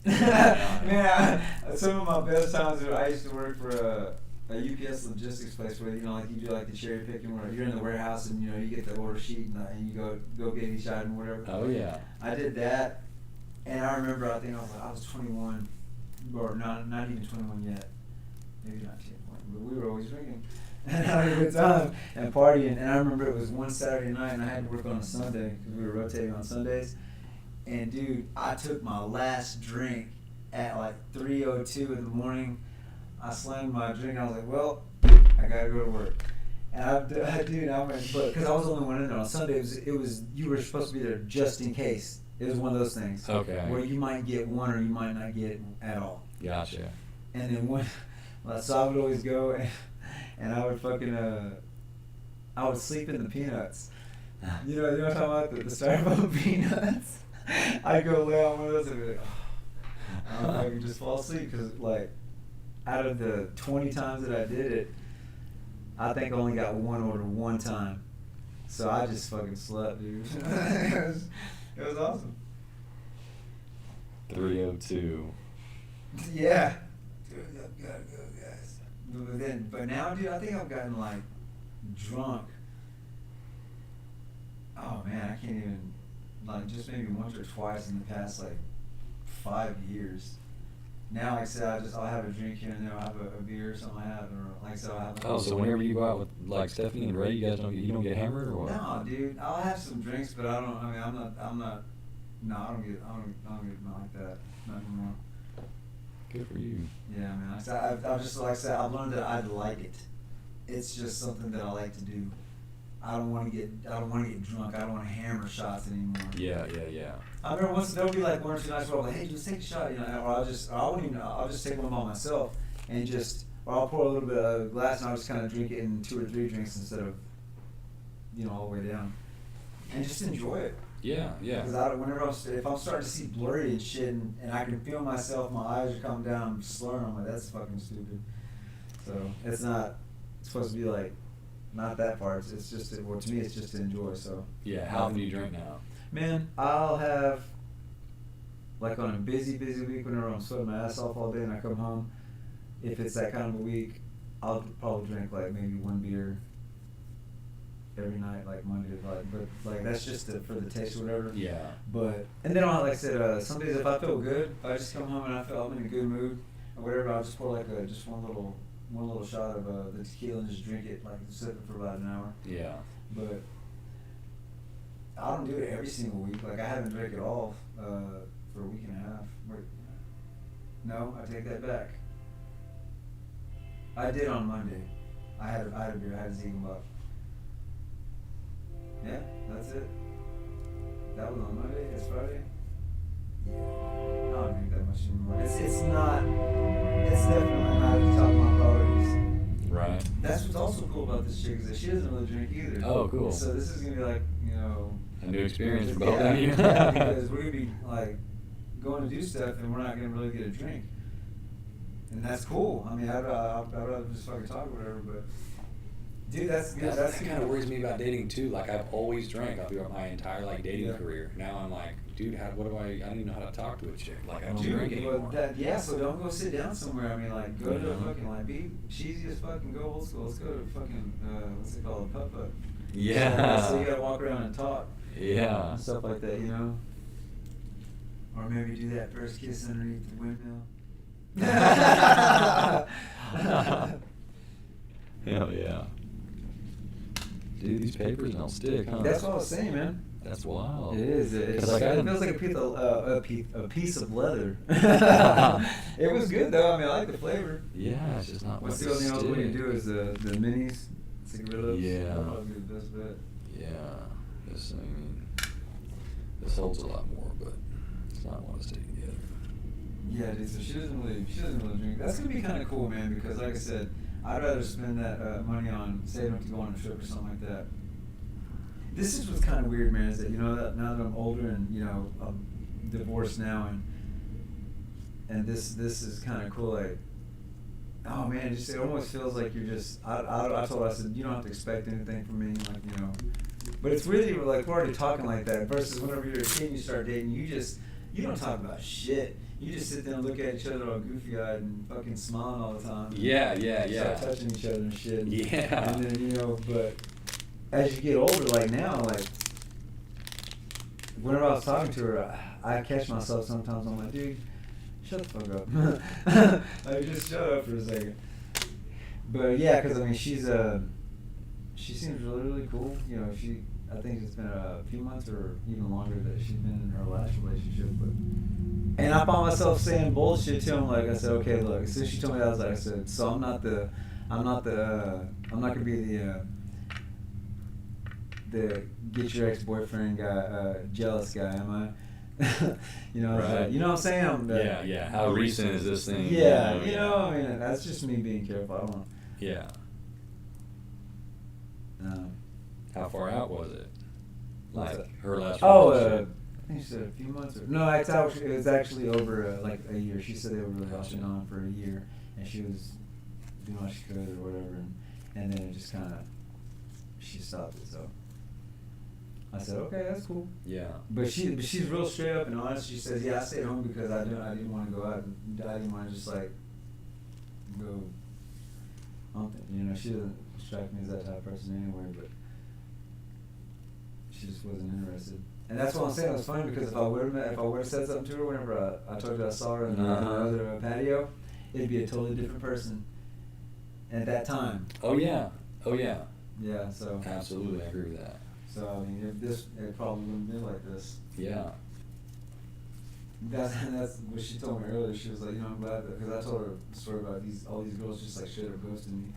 Man, some of my best times were I used to work for a UPS logistics place where, you know, like you do like the cherry picking where you're in the warehouse and, you know, you get the order sheet and you go get each item or whatever. Oh, yeah. I did that, and I remember I think I was 21, or not even 21 yet, maybe not 21, but we were always drinking and having a good time and partying. And I remember it was one Saturday night and I had to work on a Sunday because we were rotating on Sundays. And dude, I took my last drink at like 3:02 in the morning. I slammed my drink. I was like, well, I gotta go to work. And I went, but because I was the only one in there on Sunday, it was you were supposed to be there just in case. It was one of those things. Okay. Where you might get one or you might not get it at all. Gotcha. And then so I would always go and I would fucking I would sleep in the peanuts. You know what I'm talking about? The styrofoam peanuts. I'd go lay on one of those and be like, oh, I could just fall asleep because, like, out of the 20 times that I did it, I think I only got one order one time. So I just fucking slept, dude. It was awesome. 3:02. Yeah. Dude, I gotta go, guys. But now, dude, I think I've gotten, like, drunk. Oh, man, I can't even... Like just maybe once or twice in the past like 5 years. Now, like I said, I'll have a drink here and there. I'll have a beer or something. Like I said, I'll have. Oh, so whenever you go out with like Stephanie and Ray, you guys don't get hammered or what? No, dude. I'll have some drinks, but I don't. I mean, I'm not. No, I don't get not like that. Not anymore. Good for you. Yeah, man. I've just like I said, I've learned that I like it. It's just something that I like to do. I don't want to get drunk. I don't want to hammer shots anymore. Yeah. I remember once there'll be like 1 or 2 nights where I'll be like, hey, just take a shot, you know, or I'll just take one by myself and or I'll pour a little bit of a glass and I'll just kind of drink it in 2 or 3 drinks instead of, you know, all the way down, and just enjoy it. Yeah. Because if I'm starting to see blurry and shit, and I can feel myself, my eyes are coming down, I'm slurring. I'm like, that's fucking stupid. So it's supposed to be like. Not that part. It's just to me, it's just to enjoy. So yeah. How often do you drink now? Man, I'll have like on a busy week whenever I'm sweating my ass off all day and I come home. If it's that kind of a week, I'll probably drink like maybe 1 beer every night, like Monday to Friday. But like that's just for the taste or whatever. Yeah. But and then like I said, some days if I feel good, if I just come home and I feel I'm in a good mood or whatever, I'll just pour like just one little shot of the tequila and just drink it, like sip it for about an hour. Yeah. But I don't do it every single week. Like I haven't drank it all for a week and a half. No, I take that back. I did on Monday. I had a beer. I had a Ziegenbach. Yeah, that's it. That was on Monday. It's Friday. Yeah, I don't drink that much anymore. It's not. It's definitely not at the top of my priorities. Right. That's what's also cool about this chick is that she doesn't really drink either. Oh, cool. So this is gonna be like, you know, a new experience for both of you. Yeah, because we're gonna be like going to do stuff and we're not gonna really get a drink, and that's cool. I mean, I'd rather just fucking talk or whatever, but. Dude, that's good. That kind of worries me about dating too. Like I've always drank throughout my entire like dating career. Now I'm like, dude, I don't even know how to talk to a chick. Like I don't drink anymore. So don't go sit down somewhere. I mean, like go to a fucking like be cheesy as fucking go old school. Let's go to fucking what's it called, a putt-putt. Yeah. So you gotta walk around and talk. Yeah. And stuff like that, you know. Or maybe do that first kiss underneath the windmill. Hell yeah. Dude, these papers don't stick, huh? That's what I was saying, man. That's wild. It is. It like, feels like a piece of leather. It was good though. I mean, I like the flavor. Yeah, it's just not What's much the only to other way to stick. do is the minis, cigarillos. Yeah. That'll probably be the best bet. Yeah. This holds a lot more, but it's not one to stick together. Yeah, dude. So she doesn't really drink. That's gonna be kind of cool, man. Because like I said, I'd rather spend that money on saving to go on a trip or something like that. This is what's kind of weird, man. Is that now that I'm older and I'm divorced now, and this is kind of cool. Like, oh man, it almost feels like you're just. I told her, I said, you don't have to expect anything from me, But it's really like we're already talking like that. Versus whenever you're a kid, and you start dating, you don't talk about shit. You just sit there and look at each other all goofy eyed and fucking smiling all the time. Yeah. Start touching each other and shit. Yeah. And then but as you get older, like now, like whenever I was talking to her, I catch myself sometimes. I'm like, dude, shut the fuck up. Like, just shut up for a second. But yeah, because I mean, she seems really cool. I think it's been a few months or even longer that she's been in her last relationship. And I found myself saying bullshit to him. Like I said, okay, look. As soon as she told me that, I said, so I'm not gonna be the get your ex-boyfriend guy, jealous guy, am I? Right. Like, you know what I'm saying? Yeah. How recent is this thing? Yeah, I mean, that's just me being careful. I don't want. Yeah. How far out was it? Like her last relationship? I think she said a few months. No, it was actually over like a year. She said they were really off and on for a year, and she was doing what she could or whatever, and then it just kind of she stopped it. So I said, okay, that's cool. Yeah. But she's real straight up and honest. She says, yeah, I stayed home because I didn't want to go out and I didn't want to just like go. She doesn't strike me as that type of person anyway, but she just wasn't interested. And that's what I'm saying. It was funny because if I would have said something to her whenever I told her I saw her in the other patio, it'd be a totally different person at that time. Oh yeah. Yeah. So Absolutely, I agree with that. So I mean, it probably wouldn't be like this. Yeah. That's what she told me earlier. She was like, I'm glad because I told her a story about all these girls just like straight up ghosting me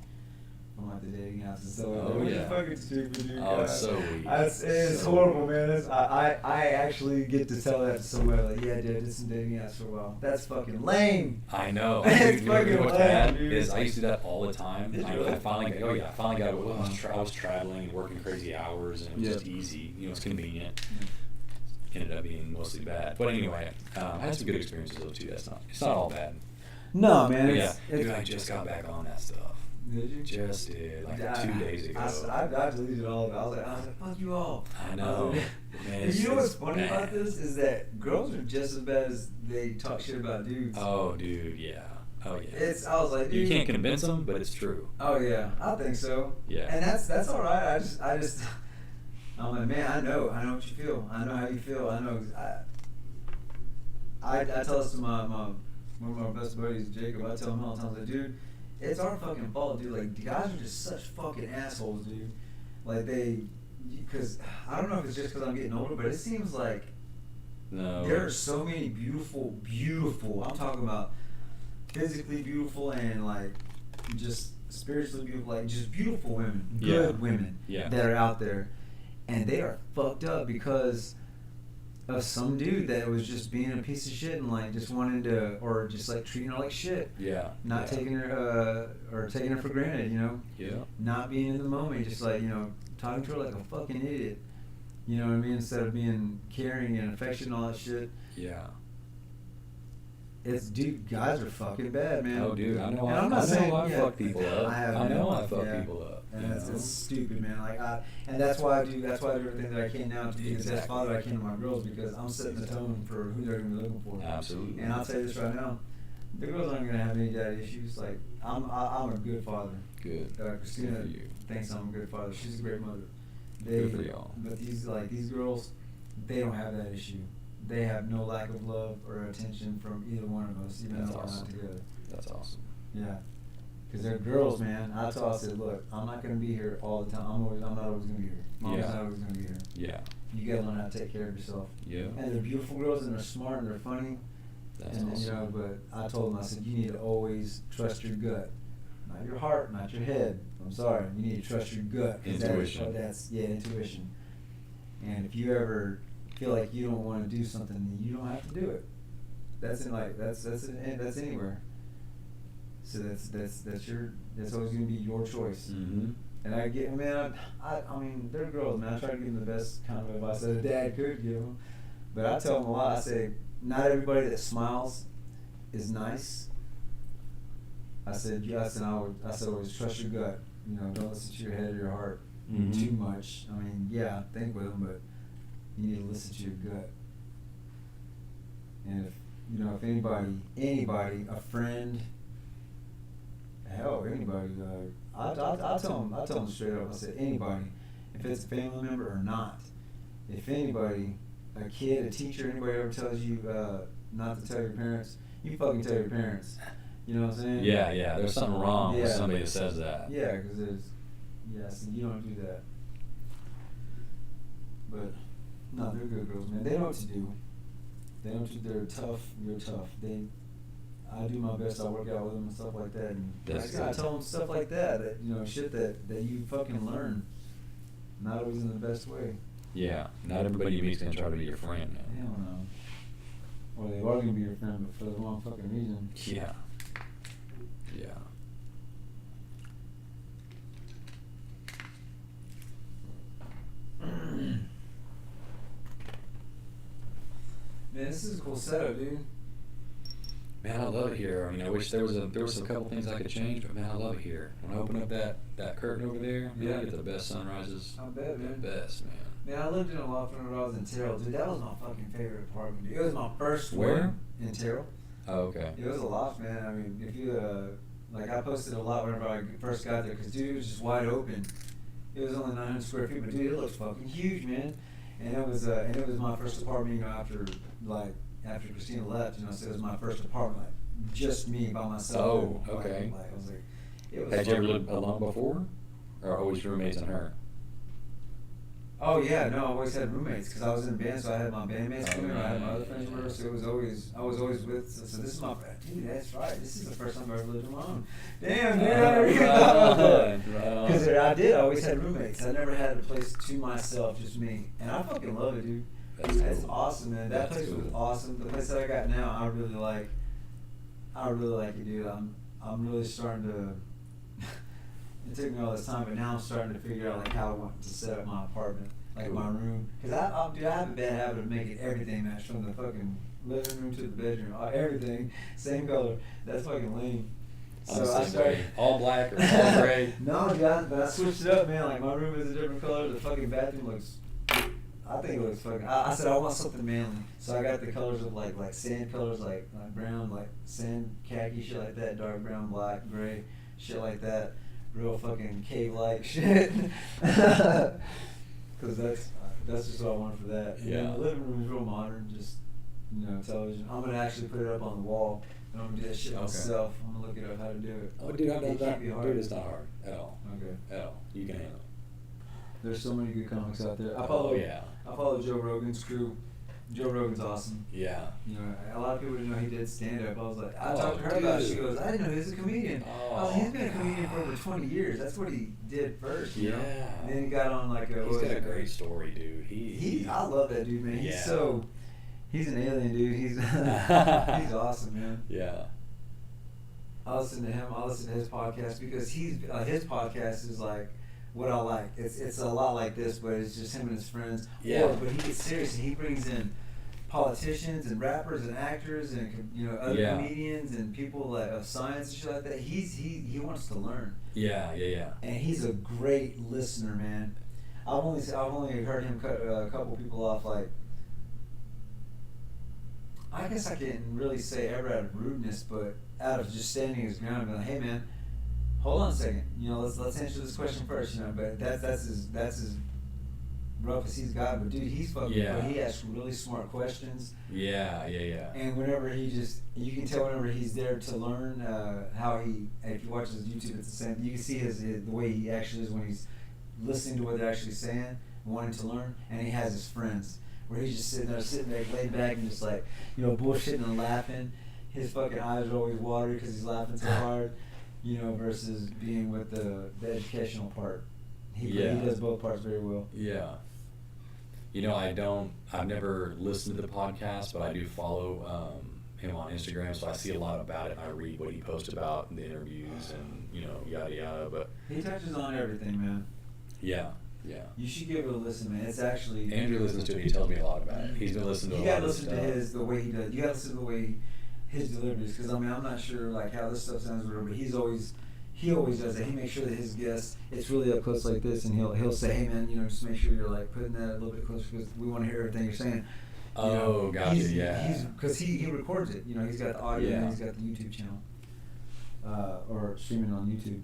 from like the dating apps and stuff. Oh yeah. Fucking stupid, dude. Oh, it's so weak. It's horrible, man. I actually get to tell that to somebody like, yeah, dude, I did some dating apps for a while. That's fucking lame. I know. It's Dude, fucking what's lame, bad dude. is I used to do that all the time. Did you I really? finally got I was traveling and working crazy hours, and it was just easy. It's convenient. Ended up being mostly bad, but anyway, I had some good experiences though too. It's not all bad. No, man. Yeah, dude, I just got back on that stuff. Did you? Just did, like 2 days ago. I deleted all of it. I was like, fuck you all. I know. Man, You know what's funny bad. about this is that girls are just as bad as they talk shit about dudes. Oh, dude, yeah. Oh, yeah. I was like, dude. You can't convince them, but it's true. Oh yeah, I think so. Yeah. And that's all right. I just I'm like, man, I know what you feel. I know how you feel. I know. I tell this to one of my best buddies, Jacob. I tell him all the time, like, dude, it's our fucking fault, dude. Like, the guys are just such fucking assholes, dude. Like because I don't know if it's just because I'm getting older, but it seems like there are so many beautiful. I'm talking about physically beautiful and like just spiritually beautiful, like just beautiful women, good women that are out there. And they are fucked up because of some dude that was just being a piece of shit and like just wanting to, or just like treating her like shit. Yeah. Not taking her, or taking her for granted, Yeah. Not being in the moment, just like, talking to her like a fucking idiot. You know what I mean? Instead of being caring and affectionate and all that shit. Yeah. Dude, guys are fucking bad, man. Oh, dude, I know. I'm not saying I fuck people up. I know I fuck people up. And it's stupid, man. Like and that's why I do everything that I can now to be the best father I can to my girls, because I'm setting the tone for who they're gonna be looking for. Absolutely. And I'll tell you this right now, the girls aren't gonna have any daddy issues. Like I'm a good father. Good. Christina Good for you. thinks I'm a good father. She's a great mother. Good for y'all. But these girls, they don't have that issue. they have no lack of love or attention from either one of us, even That's though we're awesome. not together. That's awesome. Yeah. Because they're girls, man. I said, look, I'm not going to be here all the time. I'm not always going to be here. Mom's not always going to be here. Yeah. You got to learn how to take care of yourself. Yeah. And they're beautiful girls, and they're smart, and they're funny. That's and awesome. you know, but I told them, I said, you need to always trust your gut, not your heart, not your head. I'm sorry, you need to trust your gut. Intuition. Intuition. And if you ever feel like you don't want to do something, then you don't have to do it. That's anywhere. So that's always gonna be your choice. Mm-hmm. And I get, man, I mean, they're girls, man. I try to give them the best kind of advice that a dad could give them. But I tell them a lot. I say, not everybody that smiles is nice. I said, always trust your gut. You know, don't listen to your head or your heart too much. I mean, yeah, think with them, but you need to listen to your gut. And if anybody, a friend, hell, anybody, I tell them straight up. I said, anybody, if it's a family member or not, if anybody, a kid, a teacher, anybody ever tells you not to tell your parents, you fucking tell your parents. You know what I'm saying? Yeah. There's something wrong with somebody that says that. Yeah, because so you don't do that. But no, they're good girls, man. They know what to do. They're tough. You're tough. I do my best. I work out with them and stuff like that. And I tell them stuff like that. Shit that you fucking learn. Not always in the best way. Yeah. Not everybody you meet's gonna try to be your friend, man. Hell no. Or they are gonna be your friend, but for the wrong fucking reason. Yeah. Yeah. Man, this is a cool setup, dude. Man, I love it here. I mean, I wish there was a couple things I could change, but man, I love it here. When I open up that curtain over there, man, I get the best sunrises. I bet, man. The best, man. Man, I lived in a loft when I was in Terrell, dude. That was my fucking favorite apartment, dude. It was my first Where? one in Terrell. Oh, okay. It was a loft, man. I mean, if you I posted a lot whenever I first got there, because dude, it was just wide open. It was only 900 square feet, but dude, it looks fucking huge, man. And it was my first apartment, after Christina left, so it was my first apartment, like just me by myself. Oh, okay. I was like, it was. Had you ever lived alone before, or always roommates and her? Oh yeah, no, I always had roommates because I was in band, so I had my bandmates with me. I had my other friends with her, so I was always with. So this is my dude. That's right. This is the first time I ever lived alone. Damn, dude. Because I always had roommates. I never had a place to myself, just me, and I fucking love it, dude. That's cool. Awesome, man. That place was awesome. The place that I got now, I really like it, dude. I'm really starting to. It took me all this time, but now I'm starting to figure out how I want to set up my apartment, my room. Because I have a bad habit of making everything match, from the fucking living room to the bedroom, everything same color. That's fucking lame. So I started all black or all gray. No, dude, but I switched it up, man. Like my room is a different color. The fucking bathroom looks. I think it looks fucking. I said I want something manly, so I got the colors of like sand colors, like brown, like sand, khaki, shit like that, dark brown, black, gray, shit like that. Real fucking cave-like shit. Because that's just what I want for that. Yeah. And the living room is real modern, just television. I'm gonna actually put it up on the wall, and I'm gonna do that shit myself. I'm gonna look it up how to do it. Oh, dude, I've done It that. can't be hard. Dude, it's not hard at all. Okay. At all. You can handle it. There's so many good comics out there. I yeah. follow Joe Rogan's crew. Joe Rogan's awesome. Yeah. A lot of people didn't know he did stand up. I was like, I Oh, talked to her about it. She dude. goes, I didn't know he was a comedian. Oh, He's been a comedian for over 20 years. That's what he did first. Yeah. And then he got on He's got a great story, dude. I love that dude, man. Yeah. He's an alien, dude. He's he's awesome, man. Yeah. I listen to him. I listen to his podcast because his podcast is like what I like. It's a lot like this, but it's just him and his friends. Yeah. But he gets serious and he brings in politicians and rappers and actors and other comedians and people of science and shit like that. He wants to learn. Yeah. And he's a great listener, man. I've only heard him cut a couple people off, like, I guess I can't really say ever out of rudeness, but out of just standing his ground and being like, hey man, hold on a second, let's answer this question first, but that's his rough as he's got, but dude, he's fucking. Yeah. But he asks really smart questions. Yeah. And whenever you can tell whenever he's there to learn how he. If you watch his YouTube, it's the same. You can see the way he actually is when he's listening to what they're actually saying, wanting to learn, and he has his friends where he's just sitting there laid back and just like, you know, bullshitting and laughing. His fucking eyes are always watery because he's laughing so hard, you know, versus being with the educational part. He does both parts very well. Yeah. You know, I've never listened to the podcast, but I do follow him on Instagram, so I see a lot about it, and I read what he posts about in the interviews and, you know, yada yada. But he touches on everything, man. Yeah. You should give it a listen, man. It's actually... Andrew listens to it. He tells me a lot about it. He's been listening to a lot of stuff. You gotta listen to the way he does. You gotta listen to the way his deliveries, because I mean, I'm not sure like how this stuff sounds or whatever, but he always does that. He makes sure that his guests, it's really up close like this, and he'll say, hey man, you know, just make sure you're like putting that a little bit closer because we want to hear everything you're saying. Gotcha. Yeah. Because he records it. You know, he's got the audio and he's got the YouTube channel, or streaming on YouTube.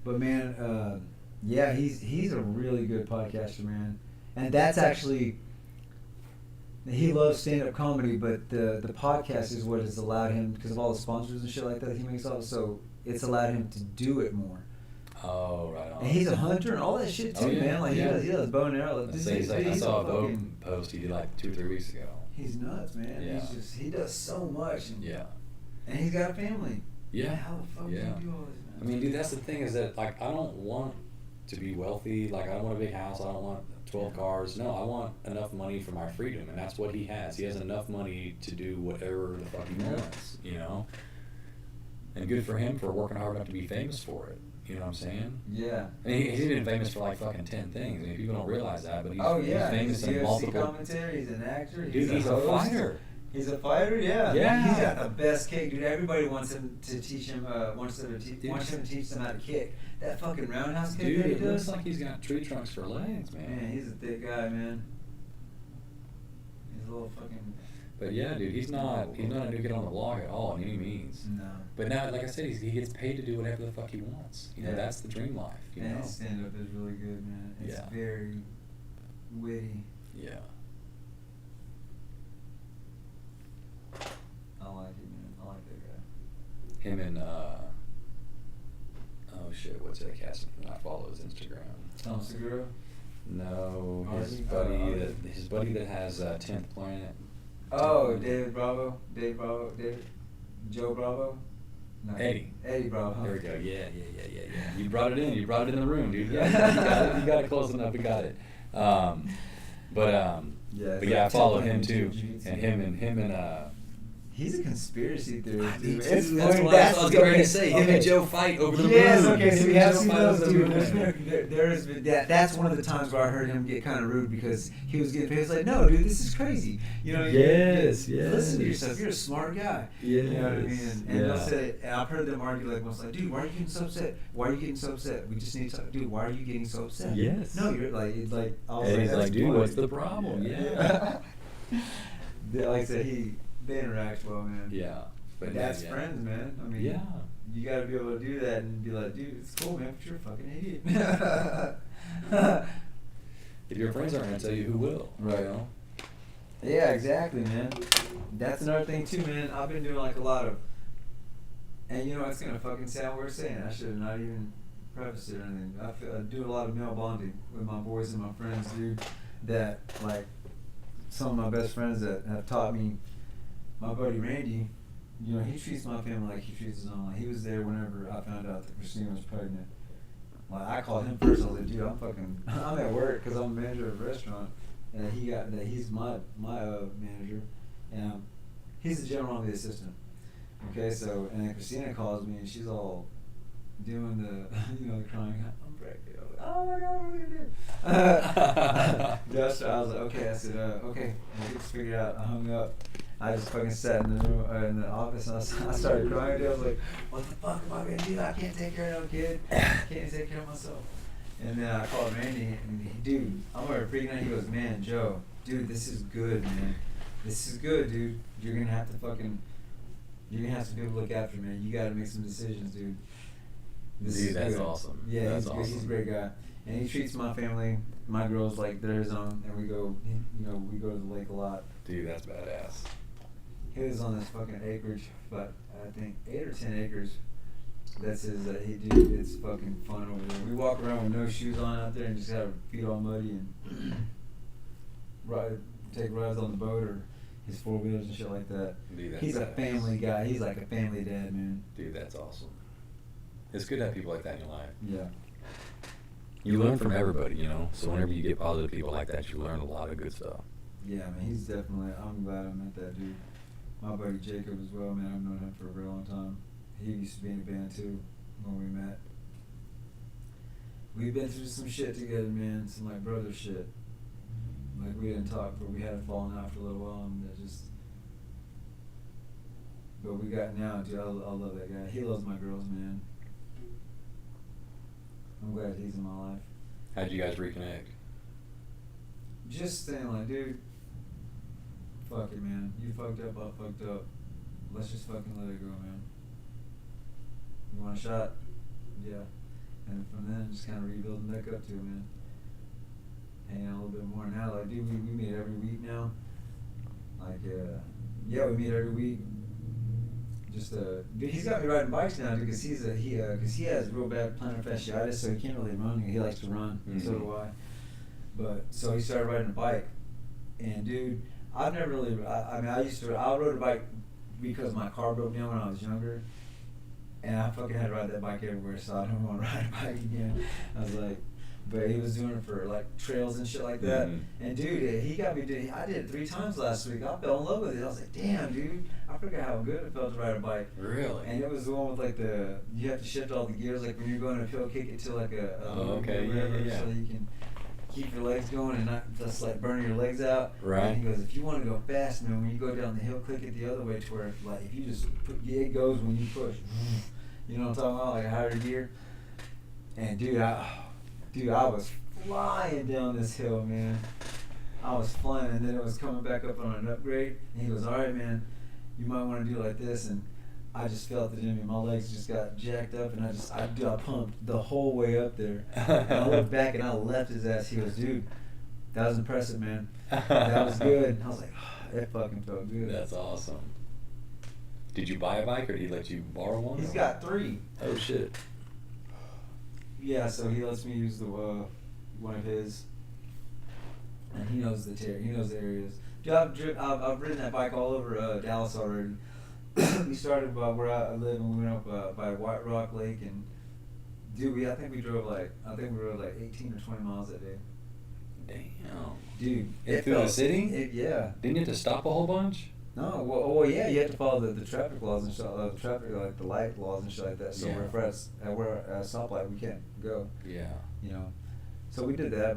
But man, yeah, he's a really good podcaster, man, and that's actually. He loves stand-up comedy, but the podcast is what has allowed him, because of all the sponsors and shit like that he makes all, so it's allowed him to do it more. Oh, right on. And he's a hunter and all that shit too, man. Like he does bow and arrow. I saw a bow post he did like 2 or 3 weeks ago. He's nuts, man. Yeah. He does so much. And, yeah. And he's got a family. Yeah. Man, how the fuck do you do all this, man? I mean, dude, that's the thing is that like I don't want to be wealthy. Like I don't want a big house. I don't want 12 cars. No, I want enough money for my freedom, and that's what he has. He has enough money to do whatever the fuck he wants, you know? And good for him for working hard enough to be famous for it. You know what I'm saying? Yeah. I mean, he's been famous for like fucking 10 things. I mean, people don't realize that, but he's famous in UFC multiple. commentator, he's an actor. Dude, he's a fighter. He's a fighter, yeah. Yeah. He's got the best kick, dude. Everybody wants him to teach him. Wants him to teach them how to kick. That fucking roundhouse kick. Dude, that he it looks does. like he's got tree trunks for legs, man. Man, he's a thick guy, man. He's a little fucking. But yeah, dude, he's not a new kid on the block at all in any means. No. But now, like I said, he gets paid to do whatever the fuck he wants. You know, that's the dream life. You know. His stand-up is really good, man. It's very witty. Yeah. I like it, man. I like that guy. Him and oh shit, what's that cat's name? I follow his Instagram. Tom Segura? No, his Artie? buddy that has 10th Planet. Oh, David Bravo, Joe Bravo. No, Eddie Bravo. There we go. Yeah. You brought it in. You brought it in the room, dude. Yeah, you got it close enough. We got it. But I follow him too, and him and he's a conspiracy theorist, dude. That's what I was going to say. Him and Joe fight over the moon. Yes, okay, so we have seen those, dude. There's been that's one of the times where I heard him get kind of rude because he was like, no, dude, this is crazy. You know, yes. Listen to yourself. You're a smart guy. Yes. You know what I mean? And they'll say, and I've heard them argue like once, like, dude, why are you getting so upset? Why are you getting so upset? We just need to, dude, why are you getting so upset? Yes. No, you're like, it's like, I was and like, he's like, dude, what's the problem? Yeah. Like I said, they interact well, man. Yeah. But that's friends, man. I mean, you got to be able to do that and be like, dude, it's cool, man, but you're a fucking idiot. If your friends aren't going to tell you, who will? Right. You know? Yeah, exactly, man. That's another thing, too, man. I've been doing, like, a lot of... And, you know, it's going to fucking sound weird saying. I should have not even prefaced it or anything. I do a lot of male bonding with my boys and my friends, dude, that, like, some of my best friends that have taught me. My buddy Randy, you know, he treats my family like he treats his own. Like, he was there whenever I found out that Christina was pregnant. Like, I called him first. I was like, dude, I'm at work because I'm a manager of a restaurant, and he's my manager, and he's the general, I'm the assistant. Okay, so and then Christina calls me and she's all doing the crying. I'm pregnant. I was like, oh my god, what are we gonna do? I was like, okay. I said, okay, we'll get this figured out. I hung up. I just fucking sat in the room, in the office, and I started crying. I was like, what the fuck am I gonna do? I can't take care of no kid. I can't take care of myself. And then I called Randy, and dude, I'm over freaking out. He goes, man, Joe, dude, this is good, man. This is good, dude. You're gonna have to be able to look after, man. You gotta make some decisions, dude. Dude, that's awesome. Yeah, that's he's awesome. He's a great guy, and he treats my family my girls like theirs on, and we go, we go to the lake a lot. Dude, that's badass. He was on this fucking acreage, but I think 8 or 10 acres. That says that dude, it's fucking fun over there. We walk around with no shoes on out there and just have our feet all muddy and take rides on the boat or his 4-wheelers and shit like that. Dude, he's a family guy. He's like a family dad, man. Dude, that's awesome. It's good to have people like that in your life. Yeah. You learn from everybody, you know. So whenever you get positive people like that, you learn a lot of good stuff. Yeah, man. He's definitely. I'm glad I met that dude. My buddy Jacob as well, man. I've known him for a very long time. He used to be in a band too when we met. We've been through some shit together, man. Some like brother shit. Like we didn't talk, but we had a falling out for a little while, and that just. But we got now, dude. I love that guy. He loves my girls, man. I'm glad he's in my life. How'd you guys reconnect? Just saying, like, dude. Fuck it, man. You fucked up, I fucked up. Let's just fucking let it go, man. You want a shot? Yeah. And from then, just kind of rebuilding back up to it, man. Hanging out a little bit more now. Like, dude, we meet every week now. Like, yeah, we meet every week. Just, dude, he's got me riding bikes now, dude, because he has real bad plantar fasciitis, so he can't really run. He likes to run, so do I. But, so he started riding a bike. And, dude, I've never really, I rode a bike because my car broke down when I was younger. And I fucking had to ride that bike everywhere, so I don't want to ride a bike again. I was like, but he was doing it for like trails and shit like that. And dude, he got me doing. I did it 3 times last week. I fell in love with it. I was like, damn, dude, I forgot how good it felt to ride a bike. Really? And it was the one with like you have to shift all the gears, like when you're going uphill, kick it to like a okay, yeah. So you can keep your legs going and not just like burning your legs out. Right. And he goes, if you want to go fast, man, when you go down the hill, click it the other way to where like if you just it goes when you push. You know what I'm talking about? Like a higher gear. And dude, I was flying down this hill, man. I was flying, and then it was coming back up on an upgrade. And he goes, all right, man, you might want to do it like this. And I just felt it in me. My legs just got jacked up, and I pumped the whole way up there. And I looked back, and I left his ass. He goes, dude, that was impressive, man. That was good. I was like, oh, it fucking felt good. That's awesome. Did you buy a bike, or did he let you borrow one? He's got 3. Oh, shit. Yeah, so he lets me use the one of his, and he knows the areas. Dude, I've ridden that bike all over Dallas already. We started by where I live, and we went up by White Rock Lake, and dude, I think we rode like 18 or 20 miles that day. Damn. Dude, Through the city? Yeah. Didn't you have to stop a whole bunch? No, well, yeah, you have to follow the traffic laws and shit, like the light laws and shit like that. So Yeah. we're at a stoplight, we can't go. Yeah. You know, so we did that,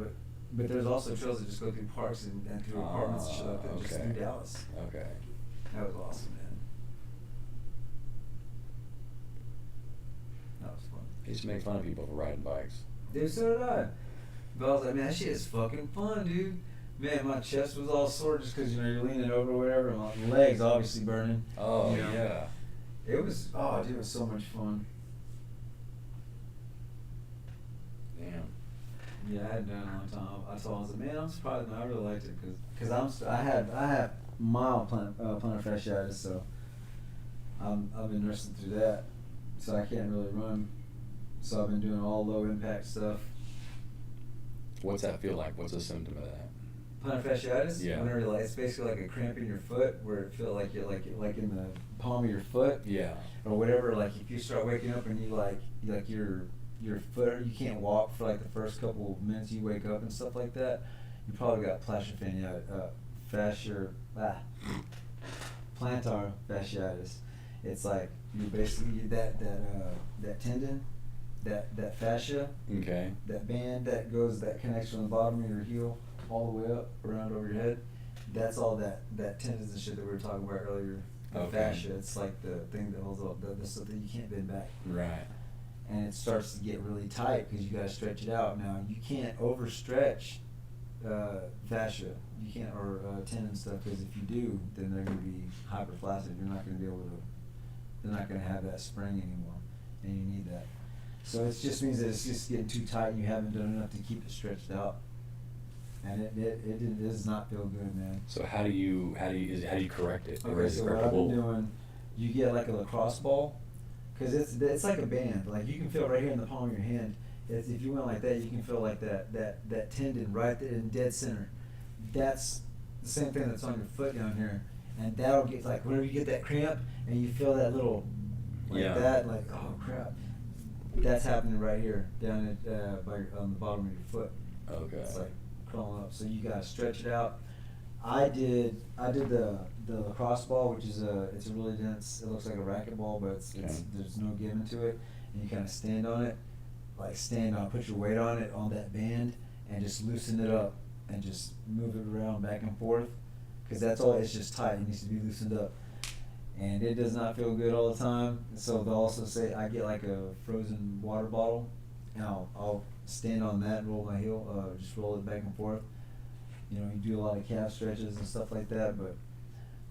but there's also trails that just go through parks and through apartments and shit like that, just through Dallas. Okay. That was awesome, man. That was fun. I used to make fun of people for riding bikes. Dude, so did I. But I was like, man, that shit is fucking fun, dude. Man, my chest was all sore just because, you're leaning over or whatever, and my legs obviously burning. Oh, you know? yeah. It was so much fun. Damn. Yeah, I had done it a long time. I was like, man, I'm surprised, man. I really liked it because I have mild plantar fasciitis, so I've been nursing through that, so I can't really run. So I've been doing all low impact stuff. What's that feel like? What's a symptom of that? Plantar fasciitis? Yeah. Whenever it's basically like a cramp in your foot, where it feels like you're like in the palm of your foot. Yeah. Or whatever. Like if you start waking up and your foot, you can't walk for like the first couple of minutes you wake up and stuff like that. You probably got plantar fasciitis. It's like you basically that tendon, that fascia. Okay. That band that connects from the bottom of your heel all the way up around over your head. That's all that tendons and shit that we were talking about earlier. The fascia. It's like the thing that holds up the stuff that you can't bend back. Right. And it starts to get really tight because you got to stretch it out. Now you can't overstretch fascia. You can't or tendon stuff, because if you do, then they're going to be hyperflaccid. You're not going to be able to. They're not going to have that spring anymore, and you need that. So it just means that it's just getting too tight, and you haven't done enough to keep it stretched out. and it does not feel good, man. So how do you correct it? Or Okay, is it so what I've been correctable? doing, you get like a lacrosse ball, because it's like a band. Like you can feel right here in the palm of your hand. If you went like that, you can feel like that tendon right there in dead center. That's the same thing that's on your foot down here, and that'll get like whenever you get that cramp and you feel that little like Yeah. that, like oh crap, that's happening right here down at on the bottom of your foot. Okay. It's like crawling up, so you gotta stretch it out. I did the lacrosse ball, which is it's a really dense. It looks like a racquetball, but it's Okay. there's no giving to it, and you kind of stand on it, like stand on, put your weight on it on that band, and just loosen it up and just move it around back and forth, because that's all. It's just tight. It needs to be loosened up, and it does not feel good all the time. So they'll also say I get like a frozen water bottle, and I'll stand on that and roll my heel, just roll it back and forth. You know, you do a lot of calf stretches and stuff like that, but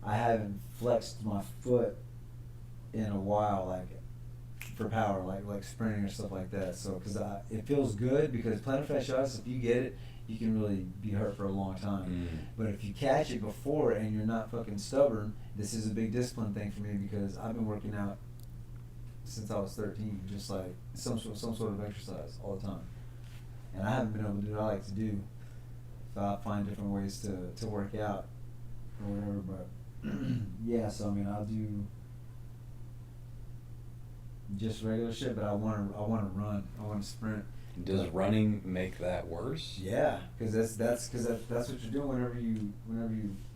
I haven't flexed my foot in a while, like for power, like sprinting or stuff like that. So, because it feels good, because plantar fasciitis, if you get it, you can really be hurt for a long time. Mm. But if you catch it before and you're not fucking stubborn, this is a big discipline thing for me, because I've been working out since I was 13, just like some sort of exercise all the time, and I haven't been able to do what I like to do. Find different ways to work out or whatever, but yeah, so I mean I'll do just regular shit, but I want to run, I want to sprint. Does running make that worse? Yeah, because that's what you're doing whenever you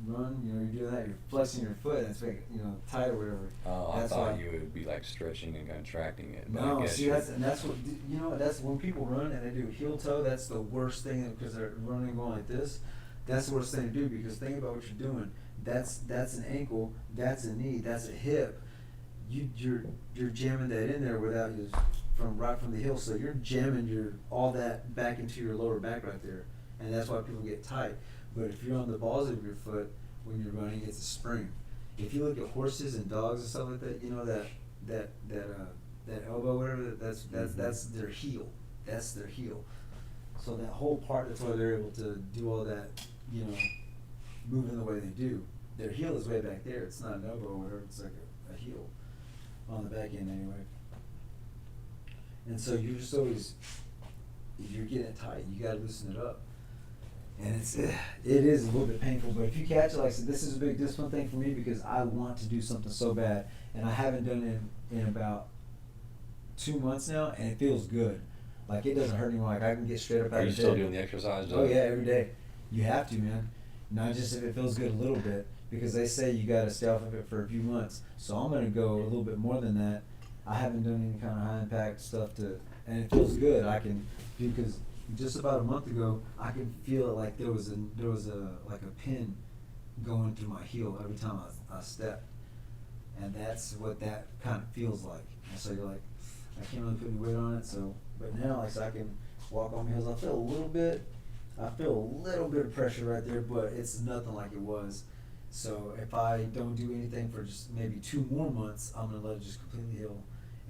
run. You know, you're doing that. You're flexing your foot. And it's like, you know, tight or whatever. Oh, I That's thought why. you would be like stretching and contracting it. But I No, guess see, that's what, you know, that's when people run and they do heel toe. That's the worst thing, because they're running going like this. That's the worst thing to do, because think about what you're doing. That's an ankle. That's a knee. That's a hip. You're jamming that in there without you right from the heel. So you're jamming all that back into your lower back right there, and that's why people get tight. But if you're on the balls of your foot when you're running, it's a spring. If you look at horses and dogs and stuff like that, you know that elbow, whatever, that's their heel. That's their heel. So that whole part, that's why they're able to do all that, you know, moving the way they do. Their heel is way back there. It's not an elbow or whatever. It's like a heel on the back end anyway. And so you're just always, you're getting it tight. You gotta loosen it up. And it is a little bit painful, but if you catch it, like I said, this is a big discipline thing for me, because I want to do something so bad, and I haven't done it in about 2 months now, and it feels good. Like, it doesn't hurt anymore. Like, I can get straight up out of bed. Are you still doing the exercise? Oh yeah, every day. You have to, man. Not just if it feels good a little bit, because they say you gotta stay off of it for a few months. So I'm gonna go a little bit more than that. I haven't done any kind of high impact stuff and it feels good. I can do, because just about a month ago, I could feel it like there was a like a pin going through my heel every time I step, and that's what that kind of feels like. And so you're like, I can't really put any weight on it. So, but now, like, so I can walk on my heels. I feel a little bit of pressure right there, but it's nothing like it was. So if I don't do anything for just maybe 2 more months, I'm gonna let it just completely heal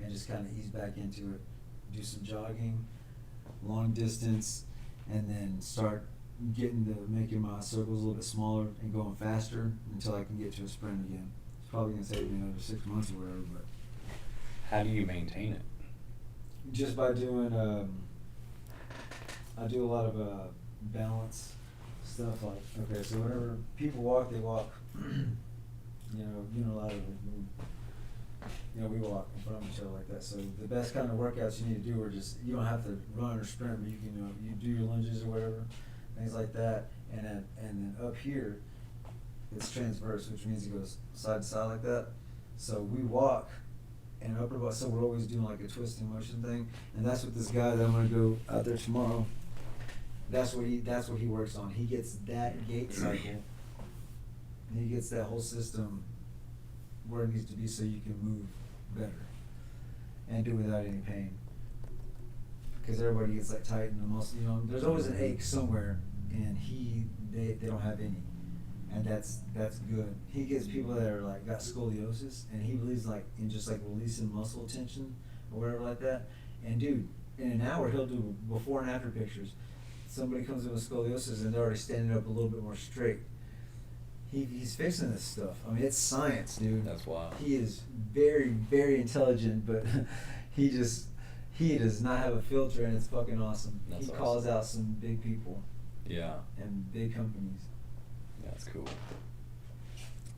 and just kind of ease back into it. Do some jogging, long distance, and then start making my circles a little bit smaller and going faster until I can get to a sprint again. It's probably gonna take me another 6 months or whatever, but How do you maintain it? just by doing, I do a lot of balance stuff. Like, okay, so whenever people walk, they walk. you know, a lot of it. We walk in front of each other like that. So the best kind of workouts you need to do are just, you don't have to run or sprint, but you can, you do your lunges or whatever, things like that. And then up here, it's transverse, which means it goes side to side like that. So we walk and upper body, so we're always doing like a twisting motion thing. And that's what this guy that I'm gonna go out there tomorrow, that's what he works on. He gets that gait cycle, and he gets that whole system where it needs to be, so you can move better and do it without any pain. Because everybody gets like tight in the muscle, there's always an ache somewhere, and they don't have any, and that's good. He gets people that are like got scoliosis, and he believes like in just like releasing muscle tension or whatever like that. And dude, in an hour he'll do before and after pictures. somebody comes in with scoliosis and they're already standing up a little bit more straight. He's fixing this stuff. I mean, it's science, dude. That's wild. He is very, very intelligent, but he does not have a filter, and it's fucking awesome. That's he awesome. calls out some big people. Yeah. And big companies. That's cool.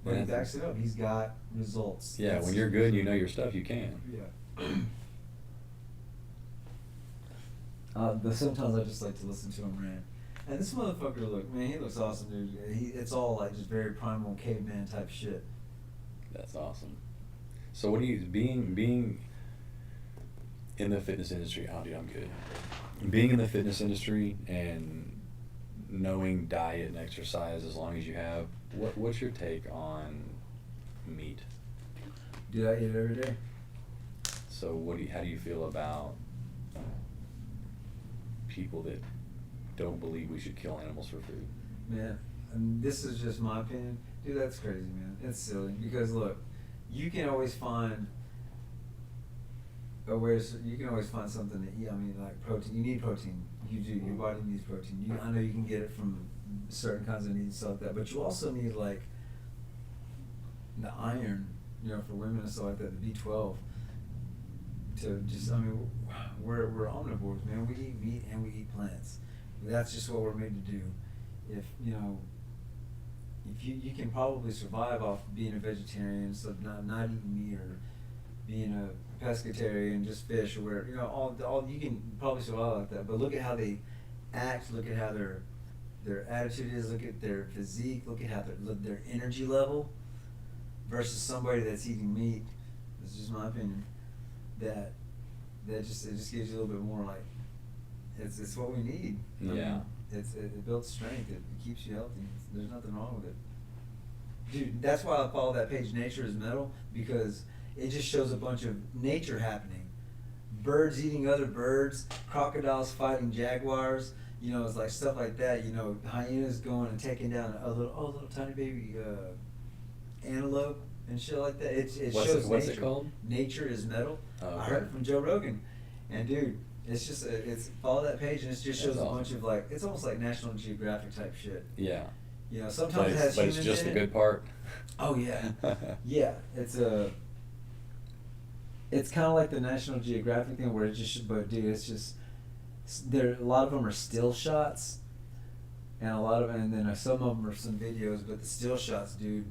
But he backs it up. He's got results. Yeah, when you're good and you know your stuff, you can. Yeah. But sometimes I just like to listen to him rant. And this motherfucker, look, man, he looks awesome, dude. It's all like just very primal caveman type shit. That's awesome. So what do you, being in the fitness industry, oh dude, I'm good. Being in the fitness industry and knowing diet and exercise as long as you have, what's your take on meat? Dude, I eat it every day. So how do you feel about people that don't believe we should kill animals for food? Man, and this is just my opinion. Dude, that's crazy, man. It's silly. Because look, you can always find you can always find something to eat. I mean, like protein. You need protein. You do. Your body needs protein. I know you can get it from certain kinds of meat and stuff like that, but you also need like the iron, for women and stuff like that, the B12. To just, I mean, we're omnivores, man. We eat meat and we eat plants. That's just what we're made to do. If you can probably survive off being a vegetarian, so not eating meat, or being a pescatarian, just fish, or whatever, all you can probably survive like that. But look at how they act. Look at how their attitude is. Look at their physique. Look at how their energy level versus somebody that's eating meat. This is just my opinion. That it just gives you a little bit more like it's what we need. Yeah. I mean, it builds strength. It keeps you healthy. There's nothing wrong with it. Dude, that's why I follow that page, Nature is Metal, because it just shows a bunch of nature happening. Birds eating other birds, crocodiles fighting jaguars, it's like stuff like that. Hyenas going and taking down a little tiny baby antelope and shit like that. It shows what's nature. It called? Nature is Metal. Oh, okay. I heard it from Joe Rogan, and dude, it's just follow that page and it just shows a bunch of like, it's almost like National Geographic type shit. Yeah. Sometimes it has humans but it's just in the it. good part. Oh yeah, yeah. It's kind of like the National Geographic thing where but dude, it's just a lot of them are still shots, and then some of them are some videos, but the still shots, dude,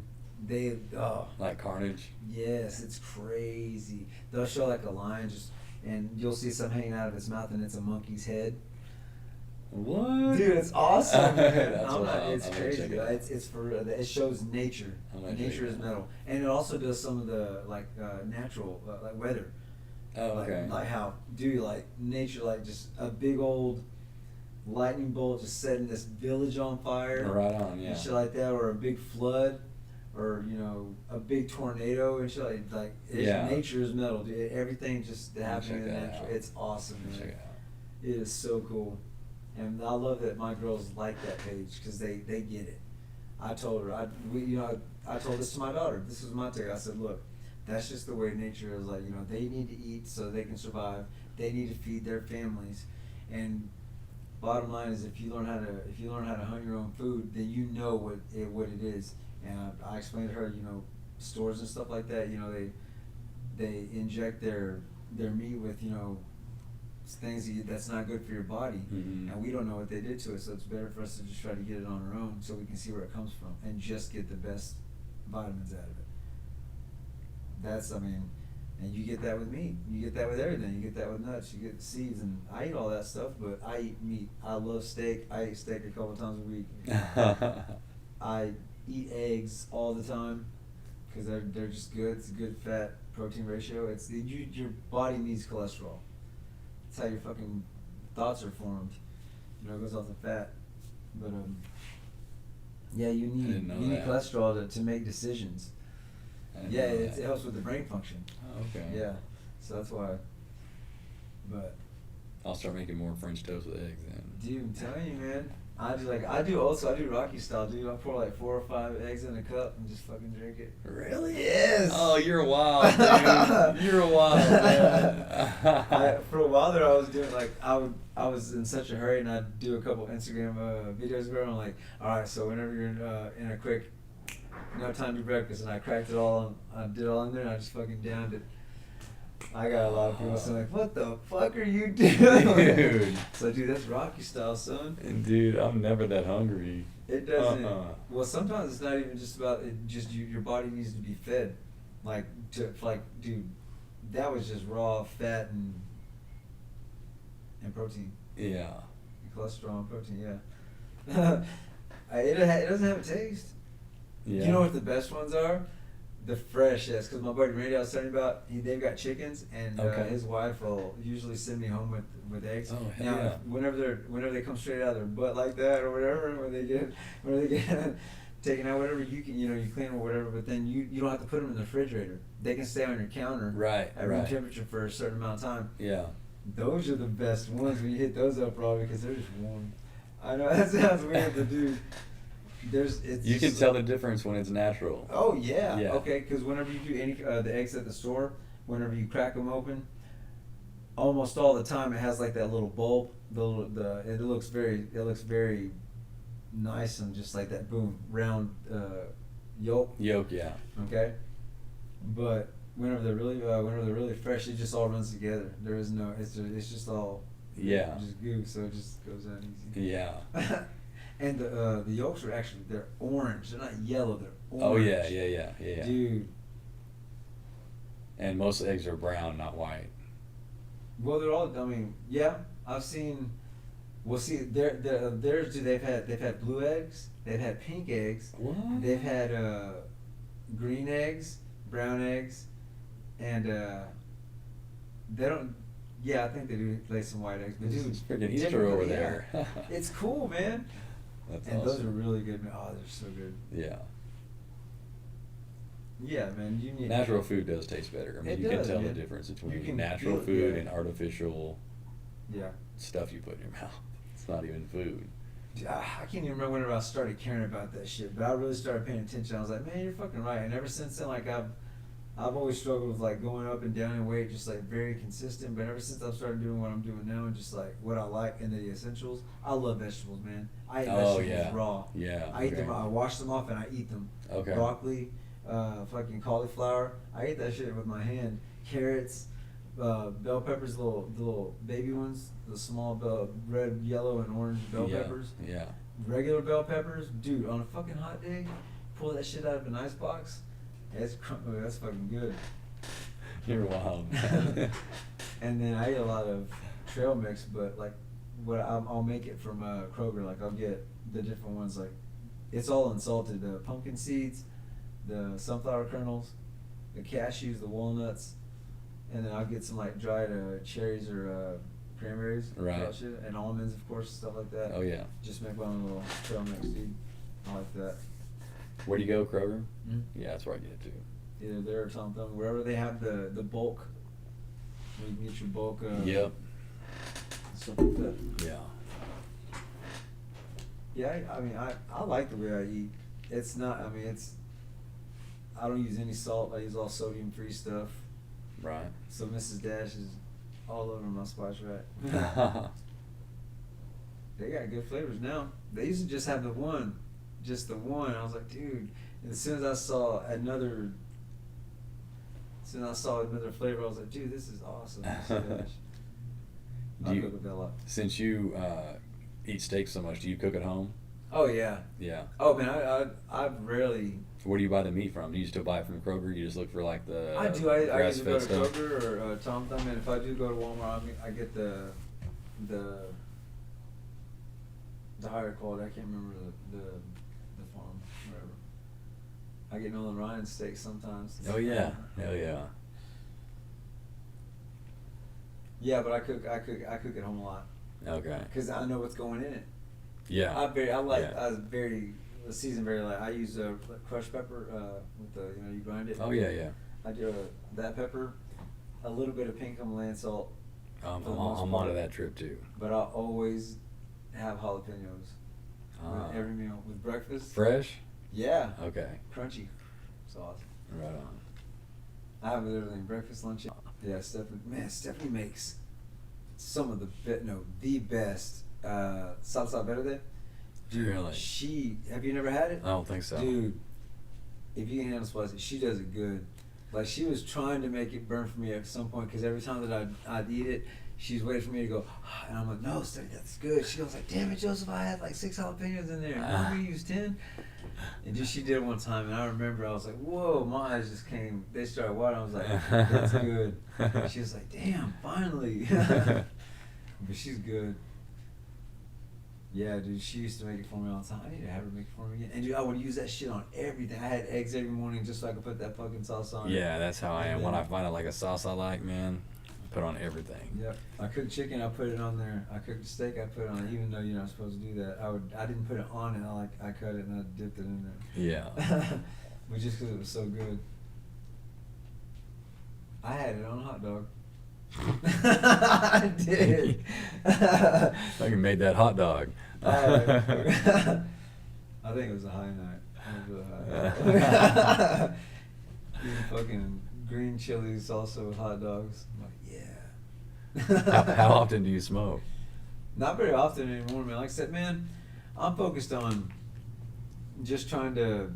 like carnage. Yes, it's crazy. They'll show like a lion and you'll see some hanging out of its mouth, and it's a monkey's head. What? Dude, it's awesome. Man. It's crazy. It's for it shows nature. Nature is Metal, and it also does some of the like natural like weather. Oh, okay. Like how like nature, like just a big old lightning bolt just setting this village on fire. Right on, yeah. And shit like that, or a big flood, or a big tornado and shit like yeah. Nature is Metal, dude. Everything just happening in that nature. out. It's awesome, man. Check it out. It is so cool. And I love that my girls like that page because they get it. I told her, I told this to my daughter. This was my take. I said, look, that's just the way nature is. Like, they need to eat so they can survive. They need to feed their families. And bottom line is, if you learn how to hunt your own food, then you know what it is. And I explained to her, stores and stuff like that. They inject their meat with things that's not good for your body, mm-hmm. and we don't know what they did to it, so it's better for us to just try to get it on our own so we can see where it comes from and just get the best vitamins out of it. And you get that with meat, you get that with everything, you get that with nuts, you get seeds, and I eat all that stuff, but I eat meat. I love steak. I eat steak a couple times a week. I eat eggs all the time because they're just good. It's a good fat protein ratio. Your body needs cholesterol. That's how your fucking thoughts are formed. It goes off the fat. But yeah, you need cholesterol to make decisions. Yeah, it helps with the brain function. Oh, okay. Yeah, so that's why. But I'll start making more French toast with eggs then. dude, I'm telling you, man, I do Rocky style, dude. I pour like 4 or 5 eggs in a cup and just fucking drink it. Really? Yes. Oh, you're wild, dude. You're wild, man. For a while there, I was doing like I was in such a hurry, and I'd do a couple Instagram videos where I'm like, all right, so whenever you're in a quick, no time to do breakfast, and I cracked it all, I did it all in there, and I just fucking downed it. I got a lot of people saying like, "What the fuck are you doing?" Dude. So, dude, that's Rocky style, son. And dude, I'm never that hungry. It doesn't. Well, sometimes it's not even just about it. Just your body needs to be fed, dude, that was just raw fat and protein. Yeah. And cholesterol and protein. Yeah. It doesn't have a taste. Yeah. You know what the best ones are? The fresh, yes, because my buddy Randy I was telling you about, they've got chickens, and his wife will usually send me home with eggs. Oh, hell now, yeah. whenever they come straight out of their butt like that or whatever, when they get taken out, whatever, you clean them or whatever, but then you don't have to put them in the refrigerator. They can stay on your counter at room temperature for a certain amount of time. Yeah. Those are the best ones when you hit those up, raw, because they're just warm. I know that sounds weird, but dude. You can tell the difference when it's natural. Oh yeah. Okay, because whenever you do any the eggs at the store, whenever you crack them open, almost all the time it has like that little bulb. It looks very nice and just like that round yolk. Yolk, yeah. Okay, but whenever they're really fresh, it just all runs together. There is no. It's just all. Yeah. Just goo, so it just goes out easy. Yeah. And the yolks are actually, they're orange. They're not yellow, they're orange. Oh, yeah. Dude. And most eggs are brown, not white. Well, they're all, I mean, yeah, I've seen, well, see, theirs, they've had blue eggs, they've had pink eggs. What? They've had green eggs, brown eggs, and they don't, yeah, I think they do lay some white eggs. But This dude, is freaking Easter over there. It's cool, man. That's and awesome. those are really good. Oh, they're so good. Yeah. Yeah, man. You need Natural food does taste better. I mean, you can tell the difference between natural food and artificial stuff you put in your mouth. It's not even food. I can't even remember whenever I started caring about that shit, but I really started paying attention. I was like, man, you're fucking right. And ever since then, like I've always struggled with like going up and down in weight, just like very consistent. But ever since I've started doing what I'm doing now and just like what I like and the essentials, I love vegetables, man. I eat vegetables raw. Yeah. I eat them. I wash them off and I eat them. Okay. Broccoli, fucking cauliflower. I eat that shit with my hand. Carrots, bell peppers, the little baby ones, the small red, yellow, and orange bell peppers. Yeah. Regular bell peppers, dude. On a fucking hot day, pull that shit out of an ice box. That's fucking good. You're wild. And then I eat a lot of trail mix, but like I'll make it from Kroger. Like I'll get the different ones. Like it's all unsalted. The pumpkin seeds, the sunflower kernels, the cashews, the walnuts, and then I'll get some like dried cherries or cranberries. Right. Shit, and almonds, of course, stuff like that. Oh yeah. Just make my own little trail mix, dude. I like that. Where do you go, Kroger? Mm-hmm. Yeah, that's where I get it too. Either there or something, wherever they have the bulk, where you can get your bulk. Yep. Stuff like that. Yeah. Yeah, I mean, I like the way I eat. It's not, I mean, I don't use any salt. I use all sodium-free stuff. Right. So Mrs. Dash is all over my spice rack. They got good flavors now. They used to just have the one. I was like, dude. And as soon as I saw another flavor, I was like, dude, this is awesome. I cook with that a lot. Since you eat steak so much, do you cook at home? Oh yeah. Yeah. Oh man, I've rarely. Where do you buy the meat from? Do you still buy it from Kroger? You just look for like the I do. I either go to stuff? Kroger or Tom Thumb, and if I do go to Walmart, I get the higher quality. I can't remember the farm, whatever. I get Nolan Ryan steak sometimes. Oh yeah. Hell yeah. Yeah, but I cook at home a lot. Okay. Because I know what's going in it. Yeah. I season very light. I use crushed pepper with the you grind it. Oh yeah. I do that pepper, a little bit of pink Himalayan salt. I'm onto that trip too. But I always have jalapenos. with every meal with breakfast. Fresh? Yeah. Okay. Crunchy. It's awesome. Right on. I have it everything. Breakfast, lunch. Yeah, Stephanie makes some of the best salsa verde. Dude, Really? have you never had it? I don't think so. Dude, if you can handle spicy, she does it good. Like, she was trying to make it burn for me at some point, because every time that I'd eat it, she's waiting for me to go, and I'm like, no, Stephanie, that's good. She goes like, damn it, Joseph, I had like 6 jalapenos in there. You want me to use 10? And just she did it one time, and I remember I was like, whoa, my eyes just came. They started watering. I was like, that's good. And she was like, damn, finally. But she's good. Yeah, dude, she used to make it for me all the time. I need to have her make it for me again. And dude, I would use that shit on everything. I had eggs every morning just so I could put that fucking sauce on. Yeah, that's how I am. When I find out like a sauce I like, man, I put on everything. Yep. I cooked chicken, I put it on there. I cooked steak, I put it on it, even though you're not supposed to do that. I didn't put it on it. I cut it and I dipped it in there. Yeah. But just because it was so good. I had it on a hot dog. I did. Like you made that hot dog. I think it was a high night. It was really high. Eating fucking green chili salsa with hot dogs. I'm like, yeah. How often do you smoke? Not very often anymore, man. Like I said, man, I'm focused on just trying to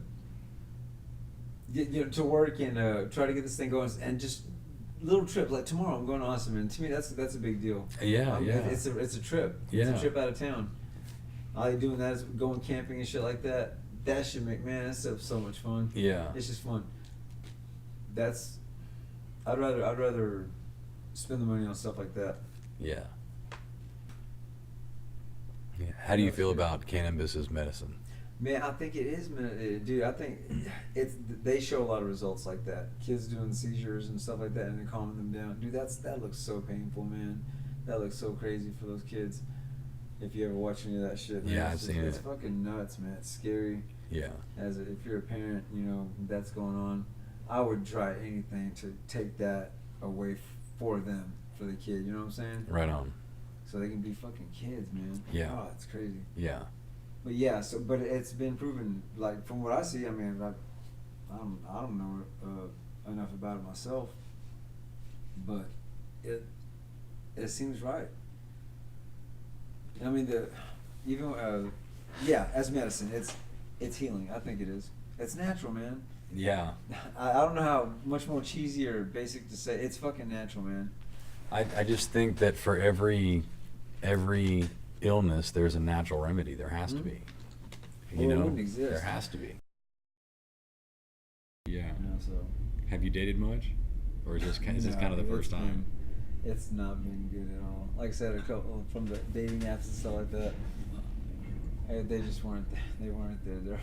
get to work and try to get this thing going, and just little trips. Like tomorrow, I'm going to Austin, and to me, that's a big deal. Yeah, yeah. It's a trip. Yeah. It's a trip out of town. I like doing that, is going camping and shit like that. That should make, man, that stuff's so much fun. Yeah. It's just fun. I'd rather spend the money on stuff like that. Yeah. Yeah. How do you feel about cannabis as medicine? Man, I think it is, dude. I think they show a lot of results like that. Kids doing seizures and stuff like that, and then calming them down. Dude, that looks so painful, man. That looks so crazy for those kids. If you ever watch any of that shit, man, Yeah, I've seen it. It's fucking nuts, man. It's scary. Yeah. If you're a parent, you know that's going on. I would try anything to take that away for them, for the kid. You know what I'm saying? Right on. So they can be fucking kids, man. Yeah. Oh, it's crazy. Yeah. But yeah, but it's been proven, like from what I see. I mean, I don't know enough about it myself, but it seems right. I mean, as medicine, it's healing. I think it is. It's natural, man. Yeah. I don't know how much more cheesy or basic to say. It's fucking natural, man. I just think that for every illness, there's a natural remedy. There has to be. You Well, it know, wouldn't exist. there has to be. Yeah. You know, so. Have you dated much, or is this kind of the first time? It's not been good at all. Like I said, a couple from the dating apps and stuff like that. They just weren't. They weren't there.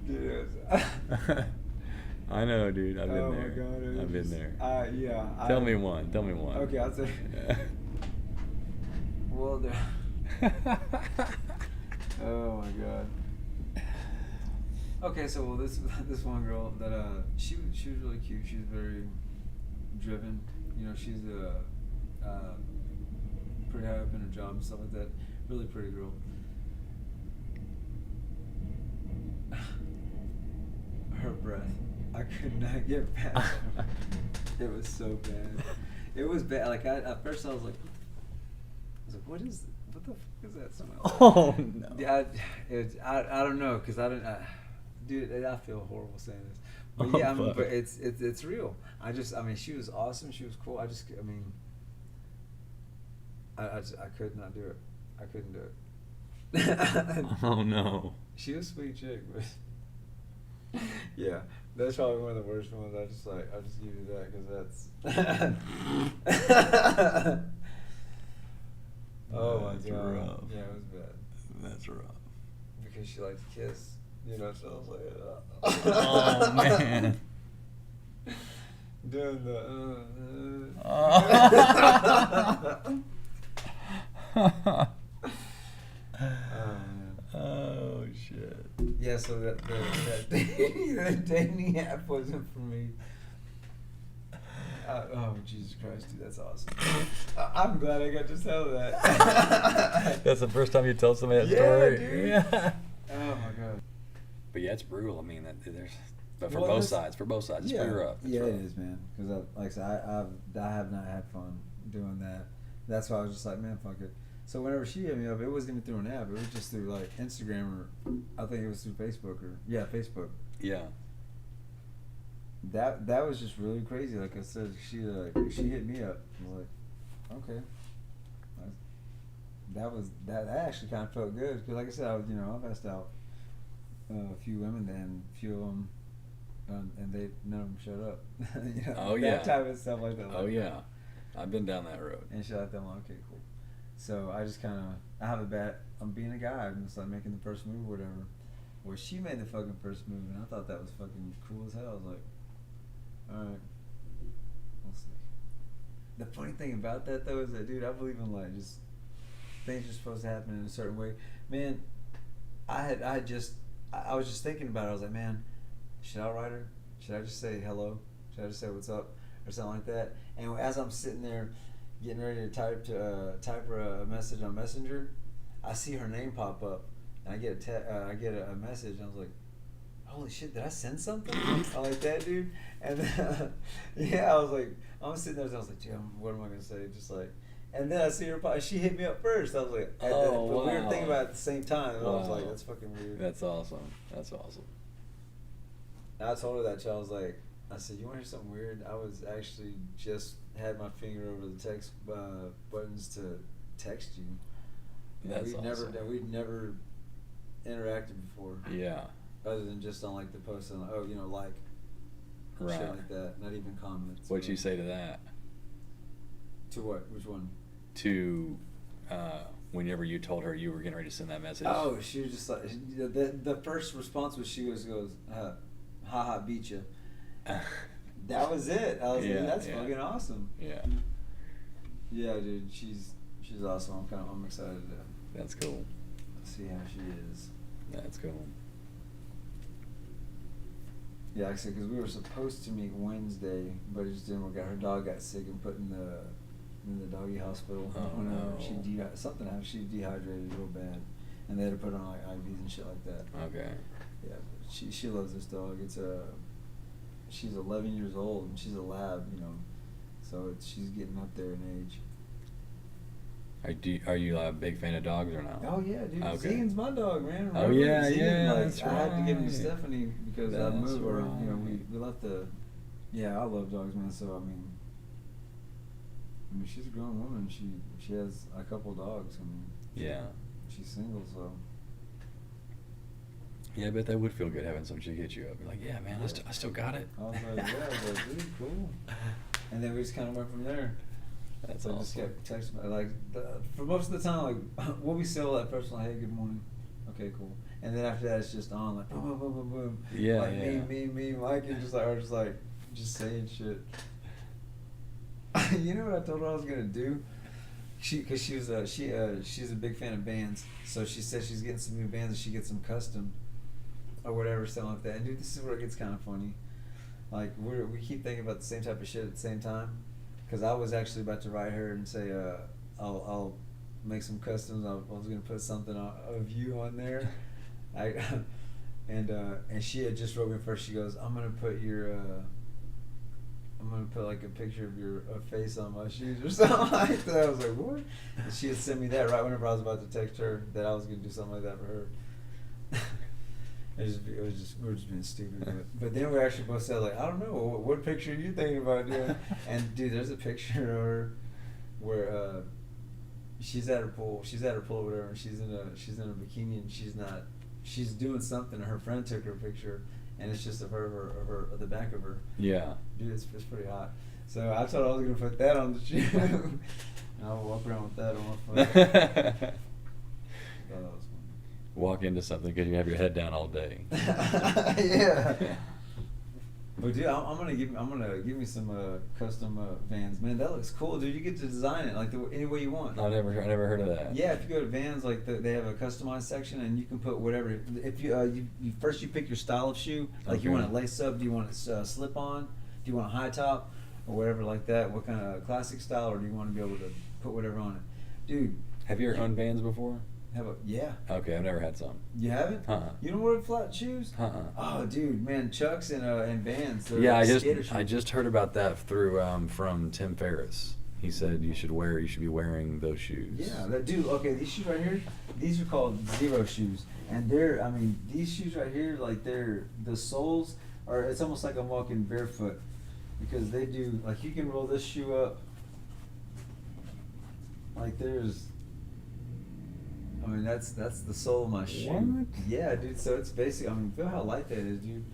Dude, I know, dude. I've been oh there. my God, I've been there. Yeah. Tell me one. Okay, I'll say. Well, there. Oh my God. Okay, so this one girl that she was really cute. She was very driven. You know, she's pretty high up in her job and stuff like that. Really pretty girl. Her breath, I could not get past it. It was so bad. It was bad. Like at first I was like, what the fuck is that smell? Oh no. Yeah, I don't know, cause dude, I feel horrible saying this, but yeah, but it's real. I mean, she was awesome. She was cool. I could not do it. I couldn't do it. Oh no. She was a sweet chick, but yeah, that's probably one of the worst ones. I just give you that because that's. Oh my That's God. rough. Yeah, it was bad. That's rough. Because she liked to kiss, you know, so I was like, Oh man. doing the. Oh man. Oh shit. Yeah, so that dating app wasn't for me. Oh, Jesus Christ, dude, that's awesome. I'm glad I got to tell that. That's the first time you told somebody that Yeah, story. dude. Yeah. Oh my God. But yeah, it's brutal. I mean, there's, but for Well, both that's- sides, it's yeah, pretty rough. It's yeah, rough. it is, man. Because like I said, I have not had fun doing that. That's why I was just like, man, fuck it. So whenever she hit me up, it wasn't even through an app. It was just through like Instagram or I think it was through Facebook Facebook. Yeah. That was just really crazy. Like I said, she hit me up. I was like, okay. That actually kind of felt good because, like I said, I've asked out a few women and a few of them, and none of them showed up. Oh yeah. That type of stuff like that. Oh yeah, I've been down that road. And shit like that. I'm like, okay, cool. So I just I have a bet. I'm being a guy. I'm just like making the first move or whatever. Well, she made the fucking first move, and I thought that was fucking cool as hell. I was like, all right, we'll see. The funny thing about that though is that, dude, I believe in like just things are supposed to happen in a certain way. Man, I was just thinking about it. I was like, man, should I write her? Should I just say hello? Should I just say what's up or something like that? And as I'm sitting there getting ready to type her a message on Messenger, I see her name pop up, and I get a message, and I was like, holy shit, did I send something? I like that, dude. And then, yeah, I was like, I'm sitting there, and I was like, damn, what am I gonna say? Just like, and then I see her pop. She hit me up first. I was like, but we were thinking about it at the same time. And I was like, that's fucking weird. That's awesome. That's awesome. And I told her that, I was like, I said, you want to hear something weird? I was actually just had my finger over the text buttons to text you. That's awesome. We'd never interacted before. Yeah. Other than just on like the post and like, right, shit like that. Not even comments. What'd you say to that? To what? Which one? To whenever you told her you were getting ready to send that message. Oh, she was just like, the first response was she goes, haha, beat you. That was it. I was like, that's fucking awesome. Yeah. Yeah, dude, she's awesome. I'm excited to That's cool. see how she is. That's cool. Yeah, like I said, because we were supposed to meet Wednesday, but it just didn't work out. Her dog got sick and put in the doggy hospital. Oh, no. Something happened. She dehydrated real bad, and they had to put her on like IVs and shit like that. Okay. Yeah, but she loves this dog. She's 11 years old and she's a lab, so she's getting up there in age. Are you a big fan of dogs or not? Oh yeah, dude. Okay. Zegan's my dog, man. Oh, yeah, yeah, that's I had to give him to right. Stephanie because I That's moved her. right. We left the. Yeah, I love dogs, man. So I mean, she's a grown woman. She has a couple dogs. I mean, Yeah. she's single, so. Yeah, I bet that would feel good having some chick hit you up. Be like, yeah, man, I still got it. I was like, dude, cool. And then we just kind of went from there. That's So I awesome. just kept texting, for most of the time, like, we'll be still that first one, hey, good morning. Okay, cool. And then after that, it's just on, like, boom, boom, boom, boom, boom. Yeah, like, yeah. me, Mike, and just saying shit. You know what I told her I was gonna do? Cause she's a big fan of Vans, so she said she's getting some new Vans and she gets them custom, or whatever, something like that. And dude, this is where it gets kind of funny. Like we keep thinking about the same type of shit at the same time. Cause I was actually about to write her and say, I'll make some customs. I was gonna put something of you on there. And she had just wrote me first. She goes, I'm gonna put like a picture of your face on my shoes or something like that. I was like, what? And she had sent me that right whenever I was about to text her that I was gonna do something like that for her. We were just being stupid. But then we actually both said, like, I don't know, what picture are you thinking about doing? And dude, there's a picture of her where she's at her pool or whatever, and she's in a bikini and she's doing something. Her friend took her picture, and it's just of her the back of her. Yeah. Dude, it's pretty hot. So I told her I was gonna put that on the shoe. And I'll walk around with that on my foot. I thought that was Walk into something because you have your head down all day. yeah. But dude, I'm gonna give me some custom Vans. Man, that looks cool, dude. You get to design it like any way you want. I never heard of that. Yeah, if you go to Vans, like they have a customized section, and you can put whatever. If you first you pick your style of shoe, like you Okay. want it lace up, do you want it slip on, do you want a high top, or whatever like that? What kind of classic style, or do you want to be able to put whatever on it? Dude. Have you ever owned Vans before? Yeah. Okay, I've never had some. You haven't? You don't wear flat shoes? Oh, dude, man, Chucks and Vans. Yeah, like I just heard about that through from Tim Ferriss. He said you should be wearing those shoes. Yeah, dude. Okay, these shoes right here, these are called Zero shoes, and these shoes right here, like the soles are. It's almost like I'm walking barefoot, because they do, like, you can roll this shoe up. Like that's the sole of my shoe. What? Yeah, dude. So it's basically, feel how light that is, dude.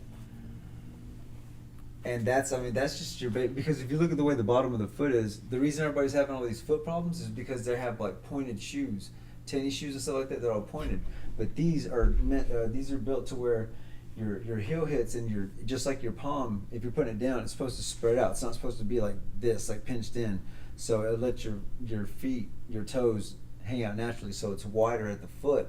And that's just your because if you look at the way the bottom of the foot is, the reason everybody's having all these foot problems is because they have like pointed shoes, tennis shoes and stuff like that. They're all pointed, but these are built to where your heel hits and just like your palm. If you're putting it down, it's supposed to spread out. It's not supposed to be like this, like pinched in. So it lets your feet, your toes hang out naturally. So it's wider at the foot,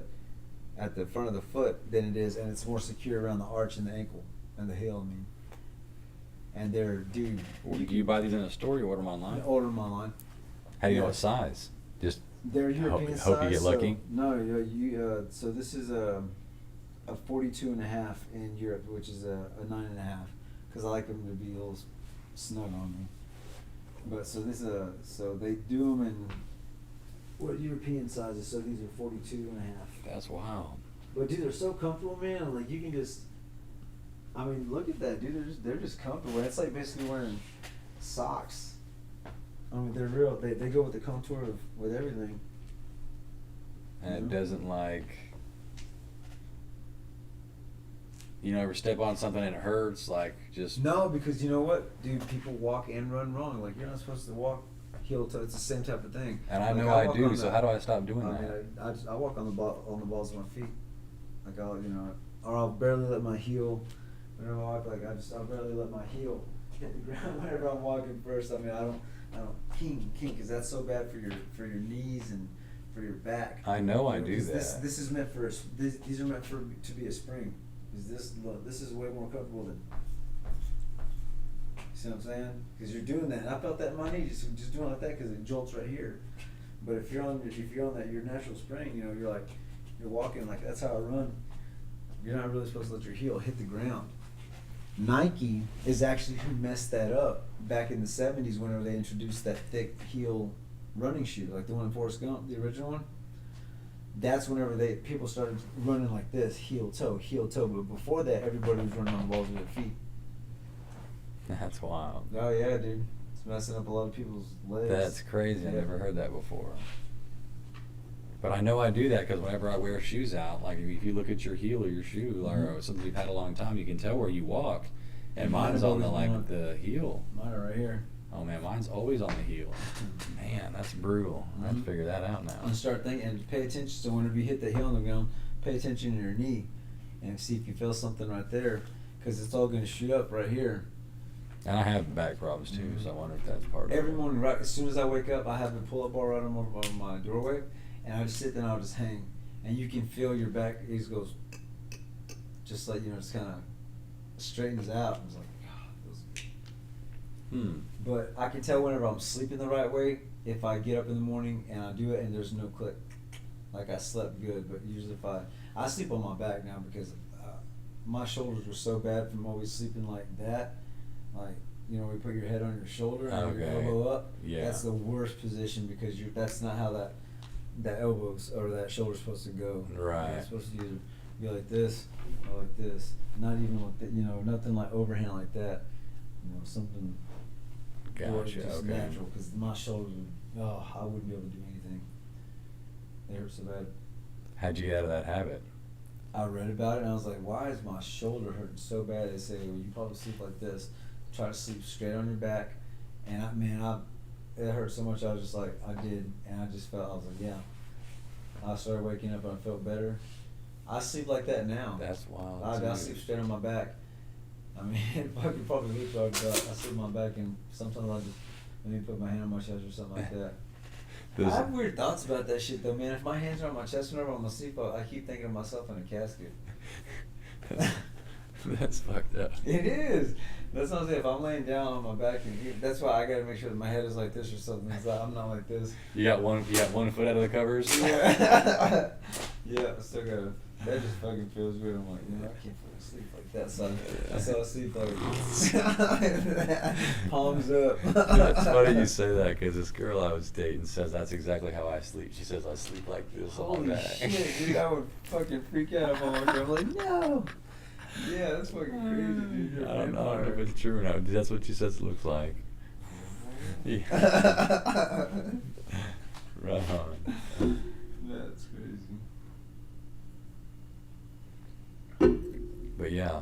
at the front of the foot than it is, and it's more secure around the arch and the ankle and the heel. And they're, dude. Do you buy these in a store or you order them online? Order them online. How do you know what size? Just they're European size. Hope you get lucky. So this is a 42.5 in Europe, which is a 9.5, because I like them to be a little snug on me. But so they do them in what European sizes? So these are 42.5. That's wild. But dude, they're so comfortable, man. Like you can just. Look at that, dude. They're just comfortable. It's like basically wearing socks. They're real. They go with the contour with everything. And it doesn't ever step on something and it hurts, No, because you know what, dude? People walk and run wrong. Like you're not supposed to walk heel toe. It's the same type of thing. And I know I do. So how do I stop doing that? I walk on the balls of my feet. Like I'll barely let my heel. Whenever I walk, I'll barely let my heel hit the ground whenever I'm walking first. I don't kink, because that's so bad for your knees and for your back. I know I do that. This is meant for these are meant to be a spring. This is way more comfortable than. You see what I'm saying? Because you're doing that, and I felt that in my knee just doing like that because it jolts right here. But if you're on that your natural spring, you're walking like that's how I run. You're not really supposed to let your heel hit the ground. Nike is actually who messed that up back in the 70s whenever they introduced that thick heel running shoe, like the one in Forrest Gump, the original one. That's whenever people started running like this, heel toe. But before that, everybody was running on the balls of their feet. That's wild. Oh yeah, dude. It's messing up a lot of people's legs. That's crazy. Yeah. I never heard that before. But I know I do that because whenever I wear shoes out, like if you look at your heel or your shoe or something you've had a long time, you can tell where you walk. And mine's on the heel. Mine are right here. Oh man, mine's always on the heel. Man, that's brutal. I have to figure that out now. And start thinking and pay attention. So whenever you hit the heel on the ground, pay attention to your knee and see if you feel something right there, because it's all going to shoot up right here. And I have back problems too, so I wonder if that's part of it. Every morning, right as soon as I wake up, I have the pull-up bar right on my doorway, and I just sit there and I'll just hang, and you can feel your back. It just goes, just like just kind of straightens out. It's like, But I can tell whenever I'm sleeping the right way if I get up in the morning and I do it and there's no click, like I slept good. But usually if I sleep on my back now because my shoulders were so bad from always sleeping like that. Like, we put your head on your shoulder and your elbow up. Yeah. That's the worst position because that's not how that elbows or that shoulder's supposed to go. Right. It's supposed to either be like this or like this. Not even like nothing like overhand like that. Something. Gotcha. Just natural, because my shoulders I wouldn't be able to do anything. They hurt so bad. How'd you get out of that habit? I read about it and I was like, why is my shoulder hurting so bad? They say, well, you probably sleep like this. Try to sleep straight on your back. And it hurt so much. I was just like, I did, and I just felt. I was like, yeah. I started waking up and I felt better. I sleep like that now. That's wild. I sleep straight on my back. If I could probably look like that, I sleep on my back, and sometimes I just maybe put my hand on my chest or something like that. I have weird thoughts about that shit though, man. If my hands are on my chest whenever I'm asleep, I keep thinking of myself in a casket. That's fucked up. It is. That's what I'm saying. If I'm laying down on my back, that's why I gotta make sure that my head is like this or something. So I'm not like this. You got one foot out of the covers? Yeah. Yeah, I still gotta. That just fucking feels weird. I'm like, I can't fucking sleep like that, son. That's how I sleep like. Palms up. It's funny you say that because this girl I was dating says that's exactly how I sleep. She says I sleep like this all Holy day. shit, dude! I would fucking freak out if I woke up. I'm like, no. Yeah, that's fucking crazy, dude. You're I don't know vampire. if it's true or not. That's what she says it looks like. Yeah. Right on. That's crazy. But yeah,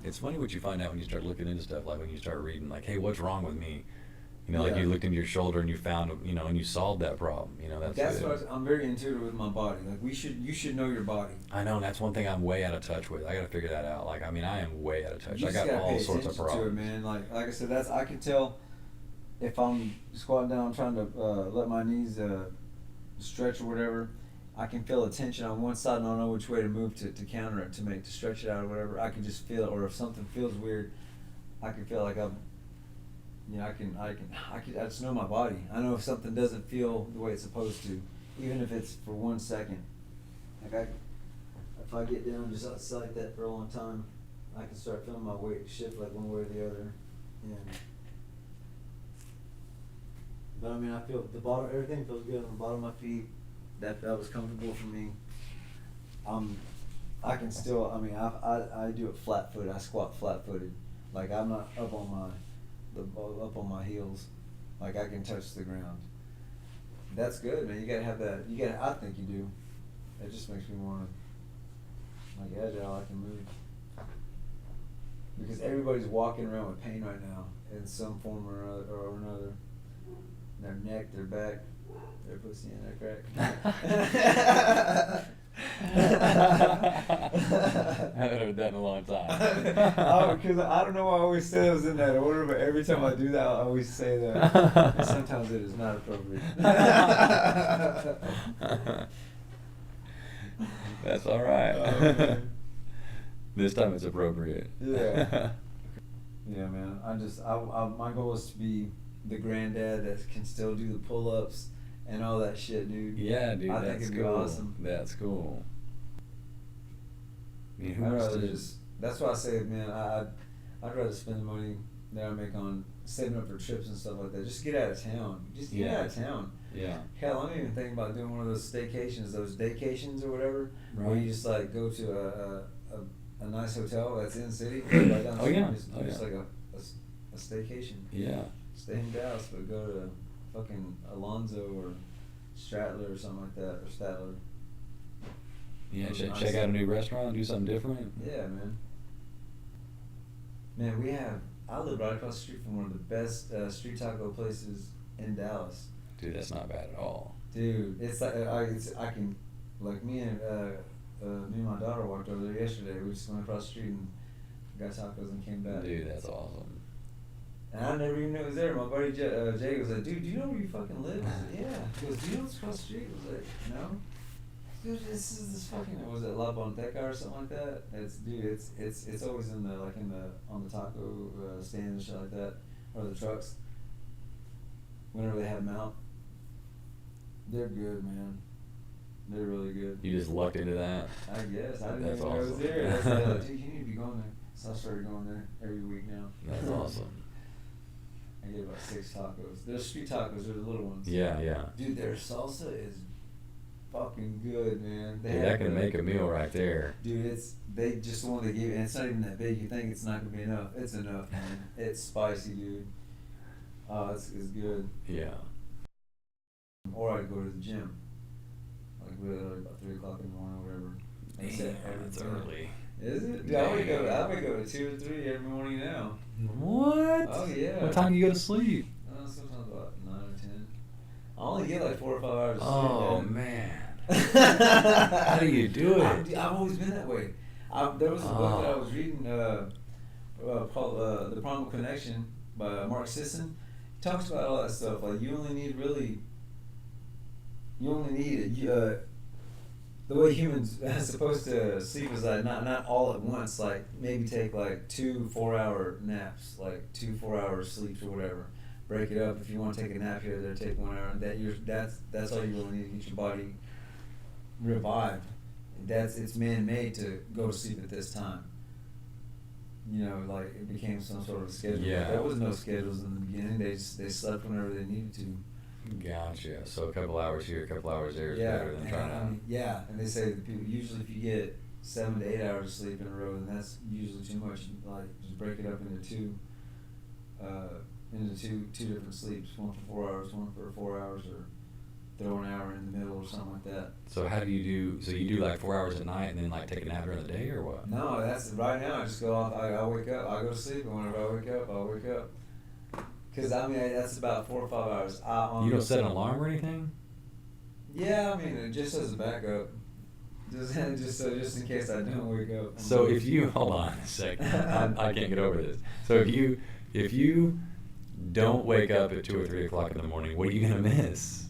it's funny what you find out when you start looking into stuff. Like when you start reading, like, hey, what's wrong with me? You know, like Yeah. you looked into your shoulder and you found, you know, and you solved that problem. You know, that's good. What I'm very intuitive with my body. Like you should know your body. I know, and that's one thing I'm way out of touch with. I got to figure that out. Like, I mean, I am way out of touch. You I just got gotta all pay sorts of attention problems. to it, man. Like I said, I can tell if I'm squatting down trying to let my knees stretch or whatever. I can feel a tension on one side and I don't know which way to move to counter it, to stretch it out or whatever. I can just feel it, or if something feels weird, I can feel like I'm, I just know my body. I know if something doesn't feel the way it's supposed to, even if it's for 1 second. Like if I get down just outside that for a long time, I can start feeling my weight shift like one way or the other. But I mean, I feel the bottom, everything feels good on the bottom of my feet. That was comfortable for me. I can still. I mean, I do it flat footed. I squat flat footed. Like I'm not up on my heels. Like I can touch the ground. That's good, man. You gotta have that. I think you do. It just makes me more like agile. I can move. Because everybody's walking around with pain right now in some form or another. Their neck, their back, their pussy, and their crack. I haven't heard that in a long time. Because I don't know why I always say it was in that order, but every time I do that, I always say that. And sometimes it is not appropriate. That's all right. Oh, this time it's appropriate. Yeah. Yeah, man. My goal is to be the granddad that can still do the pull-ups and all that shit, dude. Yeah, dude, I that's think it'd be cool. awesome. That's cool. I mean, who I'd wants rather to just. That's why I say, man. I'd rather spend the money that I make on saving up for trips and stuff like that. Just get out of town. Just get out of town. Yeah. Hell, I'm even thinking about doing one of those staycations, those daycations or whatever, where you just like go to a nice hotel that's in the city, right down the street, and just like a staycation. Yeah. Stay in Dallas, but go to fucking Alonzo or Stratler or something like that, or Statler. Yeah, check out a new restaurant, do something different. Yeah, man. Man, I live right across the street from one of the best street taco places in Dallas. Dude, that's not bad at all. Dude, it's like I can, like me and my daughter walked over there yesterday. We just went across the street and got tacos and came back. Dude, that's awesome. And I never even knew it was there. My buddy Jay was like, dude, do you know where you fucking live? I said, yeah. He goes, do you know what's across the street? I was like, no. Dude, this fucking, was it La Bonteca or something like that? It's always on the taco stand and shit like that, or the trucks. Whenever they have them out, they're good, man. They're really good. You just lucked into that. I guess I didn't That's even know it was awesome. there. That's like, dude, you need to be going there. So I started going there every week now. That's awesome. I get about 6 tacos. They're street tacos. They're the little ones. Yeah, yeah. Dude, their salsa is fucking good, man. Dude, that can make a meal right there. Dude, they just the one they give you, and it's not even that big. You think it's not gonna be enough. It's enough, man. It's spicy, dude. Oh, it's good. Yeah. Or I'd go to the gym. Like really early, about 3 o'clock in the morning or whatever. That's early. Is it? Dude, I wake up at 2 or 3 every morning now. What? Oh yeah. What time do you go to sleep? Sometimes about 9 or 10. I only get like 4 or 5 hours of sleep. Oh, man. How do you do it? I've always been that way. There was a book that I was reading called The Primal Connection by Mark Sisson. He talks about all that stuff. Like you only need the way humans are supposed to sleep is like not all at once. Like maybe take like 2 4-hour naps, like 2 4-hour sleeps or whatever. Break it up. If you want to take a nap here or there, take 1 hour. That's all you really need to get your body revived. It's man made to go to sleep at this time. You know, like it became some sort of schedule. Yeah. There was no schedules in the beginning. They slept whenever they needed to. Gotcha. So a couple hours here, a couple hours there is better than trying to. And they say that people usually if you get 7 to 8 hours of sleep in a row, then that's usually too much. Like just break it up into two different sleeps, one for 4 hours, one for 4 hours, or throw an hour in the middle or something like that. So how do you do? So you do like 4 hours at night and then like take a nap during the day, or what? No, that's right now. I just go off. I wake up. I go to sleep, and whenever I wake up, I'll wake up. Because I mean, that's about 4 or 5 hours. You don't set an alarm or anything? Yeah, I mean, just as a backup, just in case I don't wake up. So if you hold on a second, I can't get over this. So if you don't wake up at 2 or 3 o'clock in the morning, what are you gonna miss?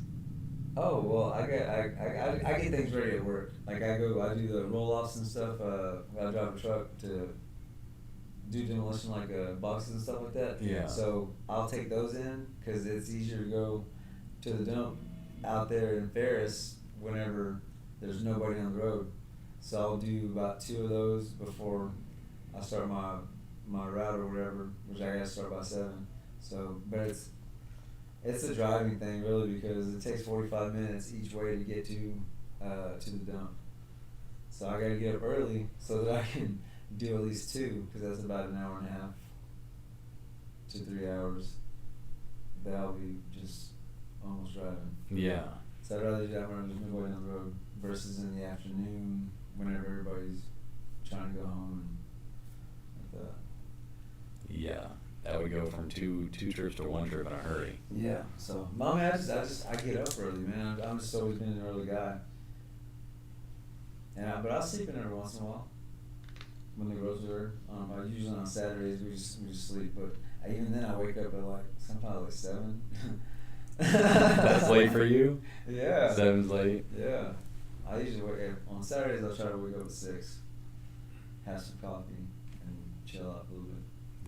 Oh well, I get things ready at work. Like I do the roll-offs and stuff. I drive a truck to do demolition, like boxes and stuff like that. Yeah. So I'll take those in because it's easier to go to the dump out there in Ferris whenever there's nobody on the road. So I'll do about 2 of those before I start my route or whatever, which I gotta start by 7. So, but it's a driving thing really because it takes 45 minutes each way to get to the dump. So I gotta get up early so that I can do at least 2 because that's about an hour and a half to 3 hours that I'll be just almost driving. Yeah. So I'd rather do that when I'm just midway down the road versus in the afternoon whenever everybody's trying to go home and like that. Yeah. That would go from two trips to 1 trip in a hurry. Yeah. So, I get up early, man. I'm just always been an early guy. But I'll sleep in every once in a while when the girls are. Usually on Saturdays we just sleep, but even then I wake up at like sometimes like 7. That's late for you? Yeah. 7's late? Yeah. I usually wake up on Saturdays. I'll try to wake up at 6, have some coffee, and chill out a little bit.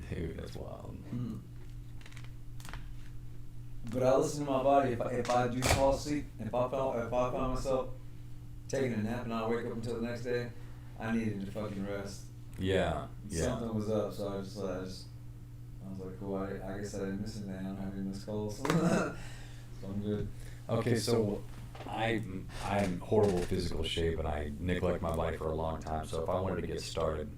Dude, that's wild. Mm. But I listen to my body. If I do fall asleep, if I find myself taking a nap and I wake up until the next day, I needed to fucking rest. Yeah. Something was up, so I was like, cool. I guess I didn't miss anything. I don't have any missed calls, so I'm good. Okay, so I'm in horrible physical shape and I neglect my body for a long time. So if I wanted to get started,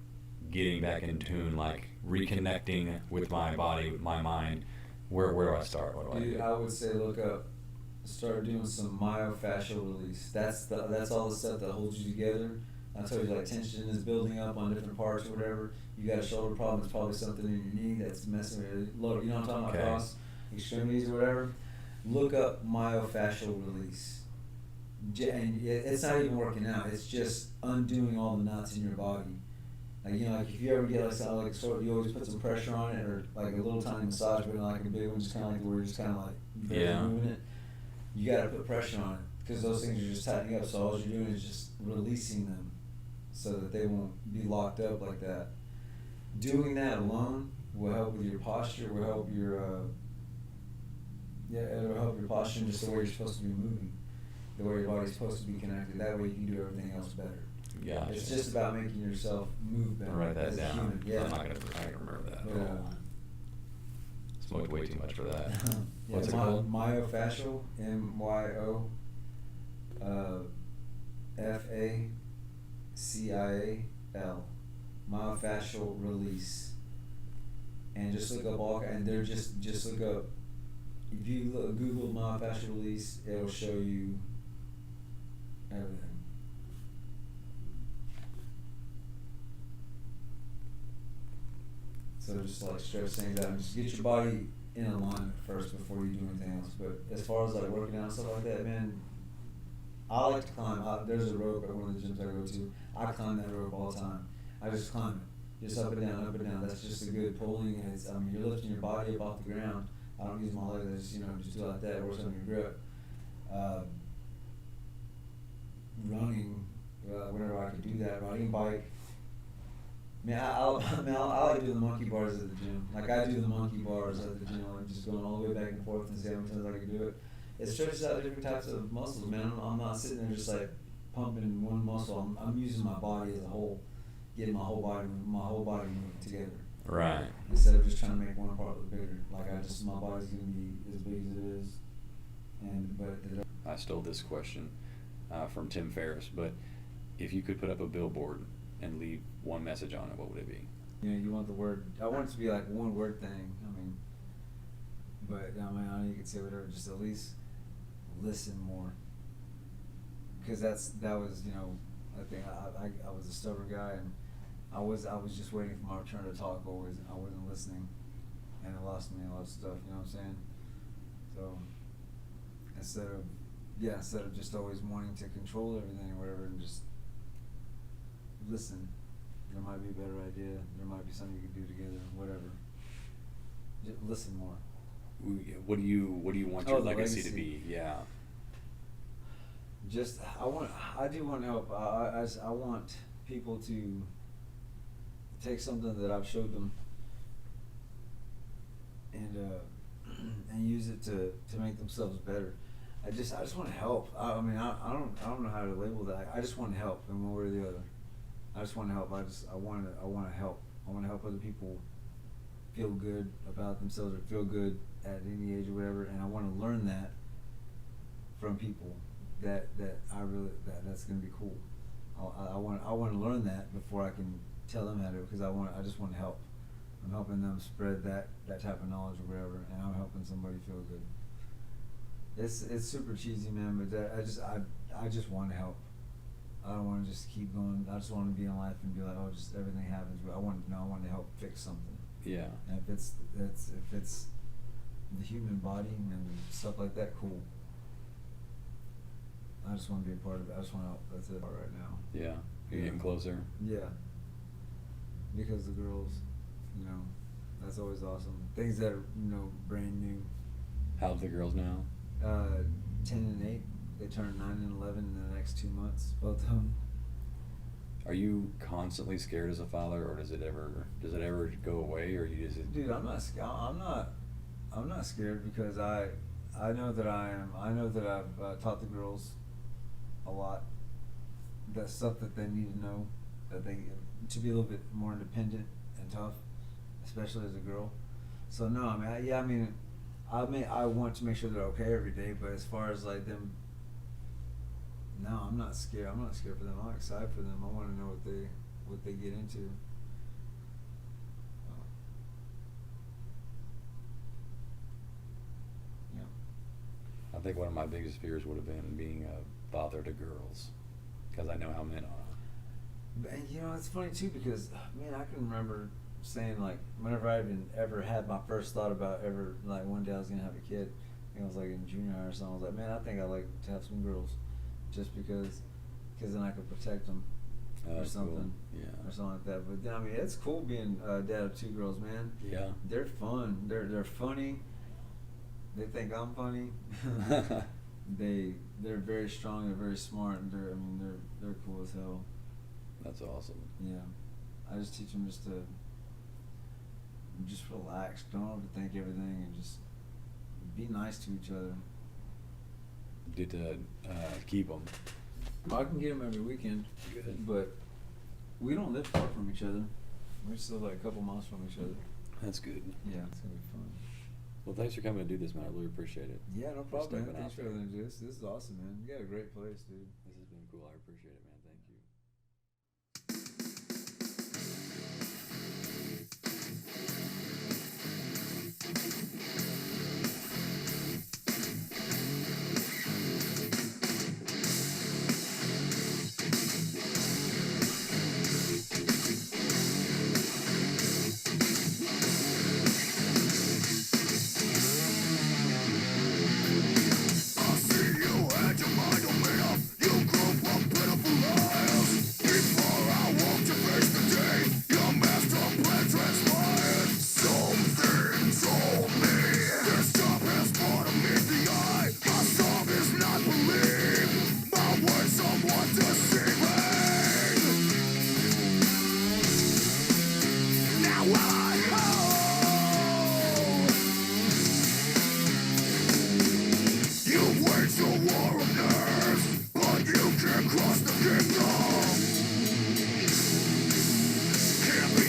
getting back in tune, like reconnecting with my body, with my mind, where do I start? What do I do? I would say start doing some myofascial release. That's all the stuff that holds you together. I told you like tension is building up on different parts or whatever. You got a shoulder problem, it's probably something in your knee that's messing with it. You know what I'm talking about? Okay. Cross extremities or whatever. Look up myofascial release. And it's not even working out. It's just undoing all the knots in your body. Like, you know, like if you ever get you always put some pressure on it, or like a little tiny massage, but like a big one, just kind of like where you're just kind of like moving it. You got to put pressure on it because those things are just tightening up. So all you're doing is just releasing them so that they won't be locked up like that. Doing that alone will help with your posture. Will help your it'll help your posture just the way you're supposed to be moving, the way your body's supposed to be connected. That way you can do everything else better. Yeah. It's just about making yourself move better. Write that as a down. human. Yeah. I'm not gonna remember that. Yeah. Smoked way too much for that. What's it Yeah, called? myofascial, MYOFACIAL, myofascial release. And just look up and they're just look up. If you Google myofascial release, it'll show you everything. So just like stretch things out and just get your body in alignment first before you do anything else. But as far as like working out and stuff like that, man, I like to climb. There's a rope at one of the gyms I go to. I climb that rope all the time. I just climb it, just up and down, up and down. That's just a good pulling, and it's you're lifting your body up off the ground. I don't use my legs. I just just do it like that. It works on your grip. Running whenever I could do that, riding bike. I like doing the monkey bars at the gym. Like I do the monkey bars at the gym, like just going all the way back and forth and see how many times I can do it. It stretches out different types of muscles, man. I'm not sitting there just like pumping one muscle. I'm using my body as a whole, getting my whole body moving together. Right. Instead of just trying to make one part look bigger. Like my body's gonna be as big as it is. I stole this question from Tim Ferriss, but if you could put up a billboard and leave one message on it, what would it be? You know, you want the word. I want it to be like one word thing. I know you could say whatever. Just at least listen more. Because that was I think I was a stubborn guy, and I was just waiting for my turn to talk. Always I wasn't listening, and it lost me a lot of stuff. You know what I'm saying? So instead of just always wanting to control everything or whatever, and just listen. There might be a better idea. There might be something you could do together. Whatever. Just listen more. What do you want your legacy to be? Yeah. I do want to help. I want people to take something that I've showed them and use it to make themselves better. I just want to help. I don't know how to label that. I just want to help in one way or the other. I just want to help. I want to help. I want to help other people feel good about themselves or feel good at any age or whatever, and I want to learn that from people that's going to be cool. I want to learn that before I can tell them how to, because I just want to help. I'm helping them spread that type of knowledge or whatever, and I'm helping somebody feel good. It's super cheesy, man, but I just want to help. I don't want to just keep going. I just want to be in life and be like, oh, just everything happens. But I want to help fix something. Yeah. And if it's the human body and stuff like that, cool. I just want to be a part of it. I just want to help. That's it right now. Yeah. You're getting closer. Yeah. Because the girls, that's always awesome. Things that are, brand new. How old are the girls now? 10 and 8. They turn 9 and 11 in the next 2 months, both of them. Are you constantly scared as a father, or does it ever go away, or you just? Dude, I'm not scared. I'm not scared because I know that I am. I know that I've taught the girls a lot. That stuff that they need to know, to be a little bit more independent and tough, especially as a girl. So no, I want to make sure they're okay every day. But as far as like them. No, I'm not scared. I'm not scared for them. I'm excited for them. I want to know what they get into. Yeah. I think one of my biggest fears would have been being a father to girls, because I know how men are. And it's funny too because I can remember saying like whenever I even ever had my first thought about ever like one day I was gonna have a kid. I think I was like in junior high or something. I was like, man, I think I'd like to have some girls. Just because then I could protect them or something, cool. Yeah, or something like that. But then it's cool being dad of 2 girls, man. Yeah, they're fun. They're funny. They think I'm funny. They're very strong. They're very smart. And they're cool as hell. That's awesome. Yeah, I just teach them just relax. Don't overthink everything, and just be nice to each other. Get to keep them. I can get them every weekend. Good. But we don't live far from each other. We're still like a couple miles from each other. That's good. Yeah, it's gonna be fun. Well, thanks for coming to do this, man. I really appreciate it. Yeah, no problem, man. stepping Thanks out for there. everything, this. This is awesome, man. You got a great place, dude. This has been cool. I appreciate it, man. Thank you. I see you had your mind made up. You grew up pitiful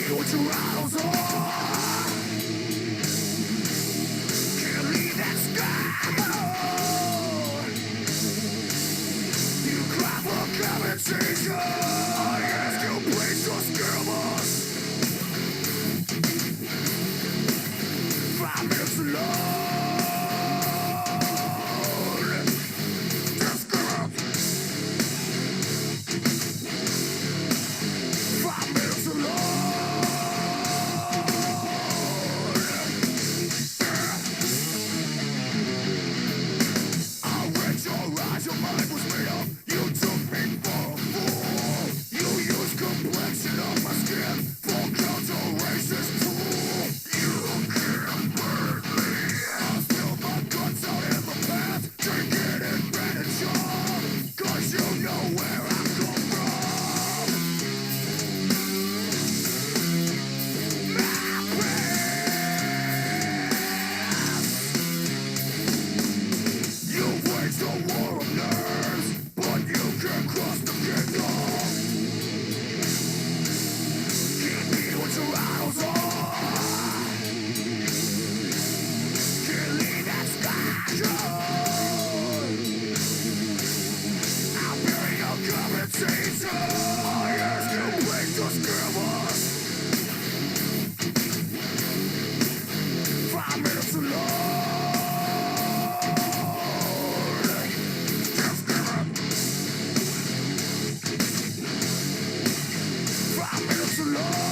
me what your idols are. Can't leave that sky. You cry for compensation. I ask you, please just give us 5 minutes alone. Just give up 5 minutes alone. I read your eyes, your mind was made up. You took me for a fool. You used complexion of my skin for counter-racist tool. You can't burn me. I spilled my guts out in the path, drinking in Benadryl, 'cause you know where I come from. My past. You waged a war of nerves, but you can't cross the kingdom. Can't be what your idols are. Can't leave that sky. I'll bury your compensation. I ask you, please just give us 5 minutes alone. Just give up 5 minutes alone.